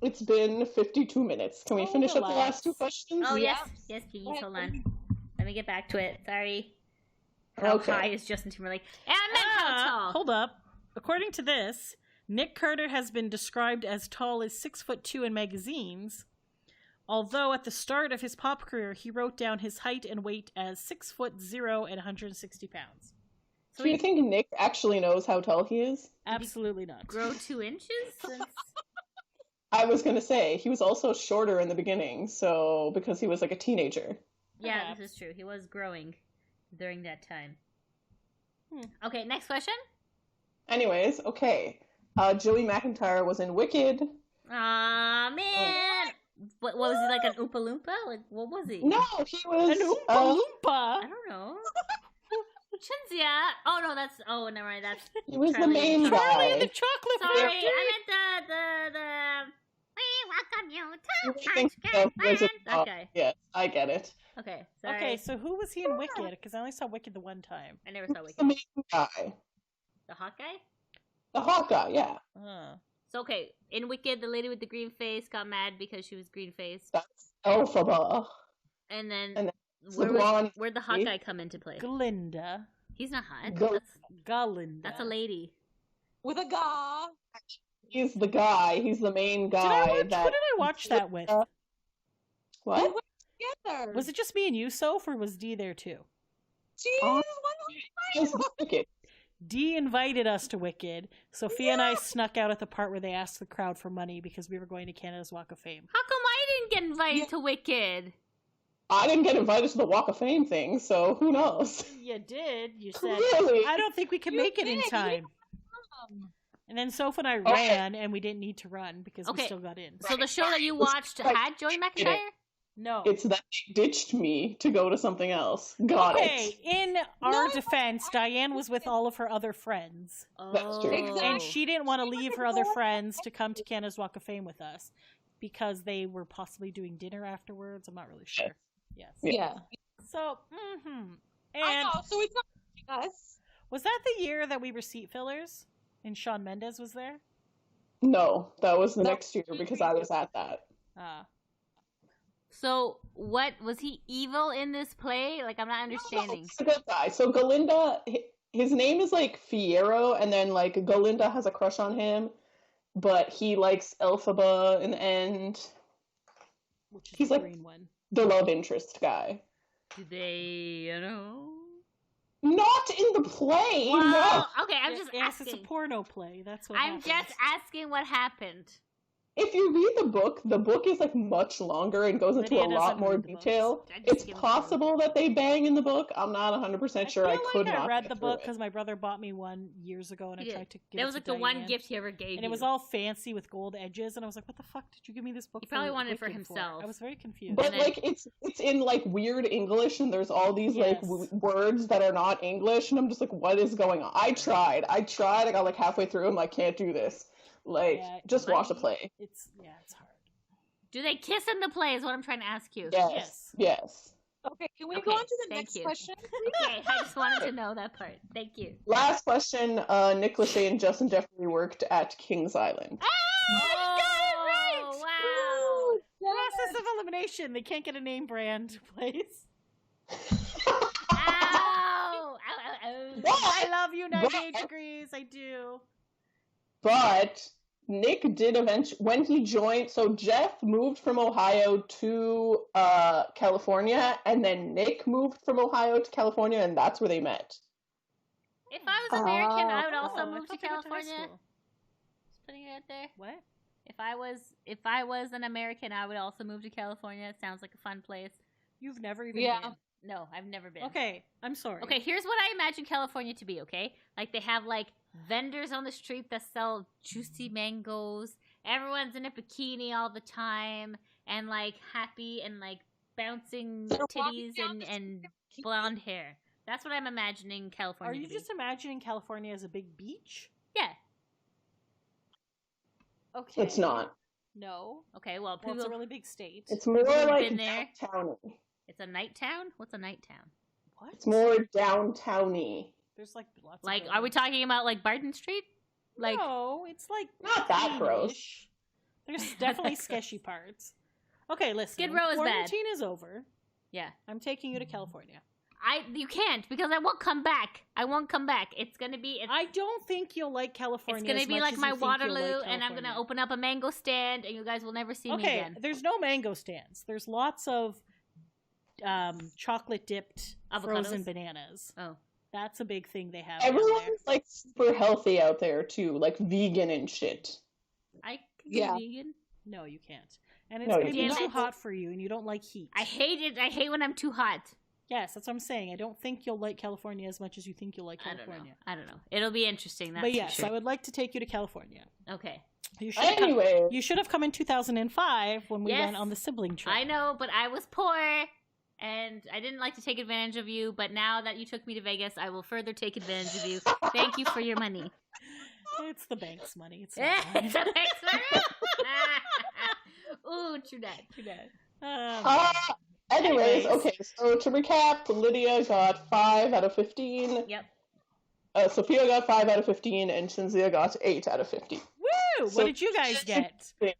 [SPEAKER 1] it's been 52 minutes. Can we
[SPEAKER 2] Oh,
[SPEAKER 1] finish up the
[SPEAKER 2] relax.
[SPEAKER 1] last 2 questions?
[SPEAKER 4] Oh
[SPEAKER 3] Yeah.
[SPEAKER 4] yes, please.
[SPEAKER 3] Go ahead,
[SPEAKER 4] Hold on.
[SPEAKER 3] please.
[SPEAKER 4] Let me get back to it. Sorry. How
[SPEAKER 1] Okay.
[SPEAKER 4] high is Justin Timberlake? And I meant how tall.
[SPEAKER 2] Hold up. According to this, Nick Carter has been described as tall as 6'2" in magazines, although at the start of his pop career, he wrote down his height and weight as 6'0" and 160 pounds.
[SPEAKER 4] So
[SPEAKER 1] Do you
[SPEAKER 4] he
[SPEAKER 1] think Nick actually knows how tall he is?
[SPEAKER 2] Absolutely not.
[SPEAKER 4] grow 2 inches since.
[SPEAKER 1] I was gonna say, he was also shorter in the beginning, so because he was like a teenager.
[SPEAKER 4] Yeah,
[SPEAKER 2] Perhaps.
[SPEAKER 4] this is true. He was growing during that time.
[SPEAKER 2] Hmm.
[SPEAKER 4] Okay, next question.
[SPEAKER 1] Anyways, okay. Joey McIntyre was in Wicked.
[SPEAKER 4] Aw, man. What was he, like an Oompa Loompa? Like, what was he?
[SPEAKER 1] No, he was
[SPEAKER 2] An Oompa
[SPEAKER 4] I
[SPEAKER 2] Loompa!
[SPEAKER 4] don't know. Chinzia. Oh, no, that's. Oh, never mind. That's.
[SPEAKER 1] he was the
[SPEAKER 4] Charlie
[SPEAKER 1] main
[SPEAKER 4] and Charlie
[SPEAKER 2] Charlie and the
[SPEAKER 1] guy.
[SPEAKER 2] Chocolate
[SPEAKER 4] Sorry,
[SPEAKER 2] Factory!
[SPEAKER 4] I meant the. We welcome you
[SPEAKER 1] You
[SPEAKER 4] to
[SPEAKER 1] think
[SPEAKER 4] Punch
[SPEAKER 1] of Wizard
[SPEAKER 4] That
[SPEAKER 1] of-
[SPEAKER 4] guy.
[SPEAKER 1] Yes, I get it.
[SPEAKER 4] Okay, sorry.
[SPEAKER 2] Okay, so who was he in Wicked? Because I only saw Wicked the one time.
[SPEAKER 4] I never
[SPEAKER 1] He
[SPEAKER 4] saw
[SPEAKER 1] was the
[SPEAKER 4] Wicked.
[SPEAKER 1] main guy.
[SPEAKER 4] The hot guy?
[SPEAKER 1] The hot guy, yeah.
[SPEAKER 2] Uh,
[SPEAKER 4] So, okay, in Wicked, the lady with the green face got mad because she was green faced.
[SPEAKER 1] That's Elphaba.
[SPEAKER 4] And then,
[SPEAKER 1] And
[SPEAKER 4] where
[SPEAKER 1] the blonde
[SPEAKER 4] where'd the hot
[SPEAKER 1] lady.
[SPEAKER 4] guy come into play?
[SPEAKER 2] Glinda.
[SPEAKER 4] He's not hot.
[SPEAKER 1] Go-
[SPEAKER 4] That's,
[SPEAKER 2] Galinda.
[SPEAKER 4] that's a lady.
[SPEAKER 3] With a ga.
[SPEAKER 1] He's the guy. He's the main guy.
[SPEAKER 2] Who did I watch that with?
[SPEAKER 1] What?
[SPEAKER 3] Together.
[SPEAKER 2] Was it just me and you, Soph, or was Dee there too?
[SPEAKER 3] Jesus,
[SPEAKER 1] Okay.
[SPEAKER 2] Dee invited us to Wicked. Sophia and I snuck out at the part where they asked the crowd for money because we were going to Canada's Walk of Fame.
[SPEAKER 4] How come I didn't get invited to Wicked?
[SPEAKER 1] I didn't get invited to the Walk of Fame thing, so who knows?
[SPEAKER 2] You did. You said,
[SPEAKER 1] Really?
[SPEAKER 2] I don't think we can make it in time. And then Soph and I ran, and we didn't need to run because we still got in.
[SPEAKER 4] So the show that you watched had Joey McIntyre?
[SPEAKER 2] No.
[SPEAKER 1] It's that they ditched me to go to something else. Got it.
[SPEAKER 2] In our defense, Diane was with all of her other friends.
[SPEAKER 1] That's true.
[SPEAKER 2] And she didn't want to leave her other friends to come to Canada's Walk of Fame with us because they were possibly doing dinner afterwards. I'm not really sure. Yes.
[SPEAKER 3] Yeah.
[SPEAKER 2] So,
[SPEAKER 3] I
[SPEAKER 2] And
[SPEAKER 3] know, so it's not us.
[SPEAKER 2] was that the year that we were seat fillers? And Shawn Mendes was there?
[SPEAKER 1] No, that was the next year because I was at that.
[SPEAKER 4] So, what was he evil in this play? Like, I'm not understanding.
[SPEAKER 1] He's a good guy. So Galinda, his name is like Fierro, and then like Galinda has a crush on him, but he likes Elphaba in the end.
[SPEAKER 2] Which is
[SPEAKER 1] He's
[SPEAKER 2] the
[SPEAKER 1] like
[SPEAKER 2] green one.
[SPEAKER 1] the love interest guy.
[SPEAKER 4] Do they,
[SPEAKER 1] Not in the play.
[SPEAKER 4] Well,
[SPEAKER 1] No.
[SPEAKER 4] okay, I'm just
[SPEAKER 2] yes,
[SPEAKER 4] asking.
[SPEAKER 2] it's a porno play. That's what
[SPEAKER 4] I'm
[SPEAKER 2] happens.
[SPEAKER 4] just asking what happened.
[SPEAKER 1] If you read the book is like much longer and goes into
[SPEAKER 2] Lydia
[SPEAKER 1] a lot
[SPEAKER 2] doesn't
[SPEAKER 1] more
[SPEAKER 2] read the books.
[SPEAKER 1] detail.
[SPEAKER 4] I just
[SPEAKER 1] It's
[SPEAKER 4] skim through.
[SPEAKER 1] possible that they bang in the book. I'm not 100% sure. I
[SPEAKER 2] feel
[SPEAKER 1] could
[SPEAKER 2] like
[SPEAKER 1] not
[SPEAKER 2] I read
[SPEAKER 1] get
[SPEAKER 2] the
[SPEAKER 1] through
[SPEAKER 2] book
[SPEAKER 1] it.
[SPEAKER 2] because my brother bought me one years ago, and
[SPEAKER 4] He
[SPEAKER 2] I
[SPEAKER 4] did.
[SPEAKER 2] tried to give
[SPEAKER 4] That
[SPEAKER 2] it
[SPEAKER 4] was
[SPEAKER 2] to
[SPEAKER 4] like the one
[SPEAKER 2] Diane.
[SPEAKER 4] gift he ever gave
[SPEAKER 2] And it was
[SPEAKER 4] you.
[SPEAKER 2] all fancy with gold edges, and I was like, "What the fuck did you give me this book?"
[SPEAKER 4] He probably
[SPEAKER 2] for
[SPEAKER 4] wanted it for
[SPEAKER 2] Wicked
[SPEAKER 4] himself.
[SPEAKER 2] I was very confused.
[SPEAKER 1] But
[SPEAKER 4] And then-
[SPEAKER 1] like it's in like weird English, and there's all these like
[SPEAKER 2] Yes.
[SPEAKER 1] words that are not English, and I'm just like, what is going on? I tried. I got like halfway through. I'm like, can't do this. Like,
[SPEAKER 2] Yeah,
[SPEAKER 1] just watch the play.
[SPEAKER 2] it's hard.
[SPEAKER 4] Do they kiss in the play is what I'm trying to ask you.
[SPEAKER 1] Yes. Yes.
[SPEAKER 3] Okay, can we
[SPEAKER 4] Okay,
[SPEAKER 3] go on to the
[SPEAKER 4] thank
[SPEAKER 3] next
[SPEAKER 4] you.
[SPEAKER 3] question?
[SPEAKER 4] Okay, I just wanted to know that part. Thank you.
[SPEAKER 1] Last question. Nick Lachey and Justin Jeffrey worked at Kings Island.
[SPEAKER 4] Oh, wow.
[SPEAKER 2] Process of elimination. They can't get a name brand place.
[SPEAKER 4] Ow. Ow, ow.
[SPEAKER 2] I love you, 98
[SPEAKER 1] But-
[SPEAKER 2] degrees. I do.
[SPEAKER 1] But Nick did eventually, when he joined, so Jeff moved from Ohio to California, and then Nick moved from Ohio to California, and that's where they met.
[SPEAKER 4] If I was American, I would
[SPEAKER 2] Oh,
[SPEAKER 4] also
[SPEAKER 2] I
[SPEAKER 4] move to
[SPEAKER 2] thought they went high
[SPEAKER 4] California.
[SPEAKER 2] school.
[SPEAKER 4] Just putting it out there.
[SPEAKER 2] What?
[SPEAKER 4] If I was an American, I would also move to California. It sounds like a fun place.
[SPEAKER 2] You've never even
[SPEAKER 3] Yeah.
[SPEAKER 2] been.
[SPEAKER 4] No, I've never been.
[SPEAKER 2] Okay, I'm sorry.
[SPEAKER 4] Okay, here's what I imagine California to be, okay? Like, they have, like, vendors on the street that sell juicy mangoes. Everyone's in a bikini all the time. And, like, happy and, like, bouncing
[SPEAKER 3] They're walking
[SPEAKER 4] titties
[SPEAKER 3] down
[SPEAKER 4] and blonde hair. That's what I'm imagining
[SPEAKER 2] Are
[SPEAKER 4] California
[SPEAKER 2] you
[SPEAKER 4] to be.
[SPEAKER 2] just imagining California as a big beach?
[SPEAKER 4] Yeah.
[SPEAKER 2] Okay.
[SPEAKER 1] It's not.
[SPEAKER 2] No.
[SPEAKER 4] Okay, well,
[SPEAKER 2] Well,
[SPEAKER 4] people...
[SPEAKER 2] it's a really big state.
[SPEAKER 1] It's more
[SPEAKER 4] You've
[SPEAKER 1] like
[SPEAKER 4] been there?
[SPEAKER 1] downtowny.
[SPEAKER 4] It's a night town? What's a night town?
[SPEAKER 2] What?
[SPEAKER 1] It's more downtowny.
[SPEAKER 2] There's like lots.
[SPEAKER 4] Like,
[SPEAKER 2] of
[SPEAKER 4] are we
[SPEAKER 2] buildings.
[SPEAKER 4] talking about, like, Barton Street? Like,
[SPEAKER 2] No, it's like
[SPEAKER 1] Not that gross.
[SPEAKER 2] clean-ish. There's definitely sketchy parts. Okay, listen.
[SPEAKER 4] Skid Row is bad.
[SPEAKER 2] Quarantine is over.
[SPEAKER 4] yeah.
[SPEAKER 2] I'm taking you to California.
[SPEAKER 4] You can't, because I won't come back. I won't come back. It's gonna be...
[SPEAKER 2] I don't think you'll like California.
[SPEAKER 4] It's gonna
[SPEAKER 2] as
[SPEAKER 4] be
[SPEAKER 2] much
[SPEAKER 4] like
[SPEAKER 2] as
[SPEAKER 4] my
[SPEAKER 2] you think you'll
[SPEAKER 4] Waterloo,
[SPEAKER 2] like
[SPEAKER 4] and I'm gonna
[SPEAKER 2] California.
[SPEAKER 4] open up a mango stand, and you guys will never see me
[SPEAKER 2] Okay,
[SPEAKER 4] again.
[SPEAKER 2] there's no mango stands. There's lots of chocolate dipped frozen
[SPEAKER 4] Avocados?
[SPEAKER 2] bananas.
[SPEAKER 4] Oh,
[SPEAKER 2] That's a big thing they have down there.
[SPEAKER 1] Everyone's like super healthy out there too, like vegan and shit.
[SPEAKER 4] I can be
[SPEAKER 3] Yeah.
[SPEAKER 4] vegan.
[SPEAKER 2] No, you can't. And it's
[SPEAKER 1] No,
[SPEAKER 2] going
[SPEAKER 1] you
[SPEAKER 2] to be
[SPEAKER 4] can't.
[SPEAKER 2] too hot for you, and you don't like heat.
[SPEAKER 4] I hate it. I hate when I'm too hot.
[SPEAKER 2] Yes, that's what I'm saying. I don't think you'll like California as much as you think you'll like
[SPEAKER 4] I don't know.
[SPEAKER 2] California.
[SPEAKER 4] I don't know. It'll be interesting. That's
[SPEAKER 2] But
[SPEAKER 4] for
[SPEAKER 2] yes,
[SPEAKER 4] sure.
[SPEAKER 2] I would like to take you to California.
[SPEAKER 4] Okay.
[SPEAKER 2] You should have come,
[SPEAKER 1] Anyway,
[SPEAKER 2] you should have come in 2005 when we
[SPEAKER 4] Yes.
[SPEAKER 2] went on the sibling trip.
[SPEAKER 4] I know, but I was poor, and I didn't like to take advantage of you. But now that you took me to Vegas, I will further take advantage of you. Thank you for your money.
[SPEAKER 2] It's the bank's money. It's not mine.
[SPEAKER 4] It's a thanks for Ooh, true that. True that.
[SPEAKER 1] anyways,
[SPEAKER 2] Anyways.
[SPEAKER 1] okay, so to recap, Lydia got 5 out of 15.
[SPEAKER 4] Yep.
[SPEAKER 1] Sophia got 5 out of 15, and Shinzia got 8 out of 50.
[SPEAKER 2] Woo!
[SPEAKER 1] So-
[SPEAKER 2] What did you guys get?
[SPEAKER 1] Yeah.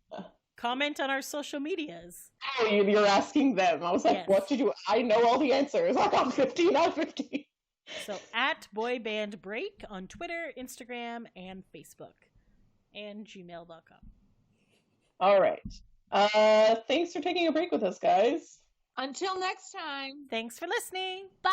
[SPEAKER 2] Comment on our social medias.
[SPEAKER 1] Oh, you're asking them. I was like,
[SPEAKER 2] Yes.
[SPEAKER 1] what did you... I know all the answers. I got 15 out of 15.
[SPEAKER 2] So at Boy Band Break on Twitter, Instagram, and Facebook, and gmail.com.
[SPEAKER 1] All right. Thanks for taking a break with us, guys.
[SPEAKER 3] Until next time.
[SPEAKER 2] Thanks for listening.
[SPEAKER 4] Bye.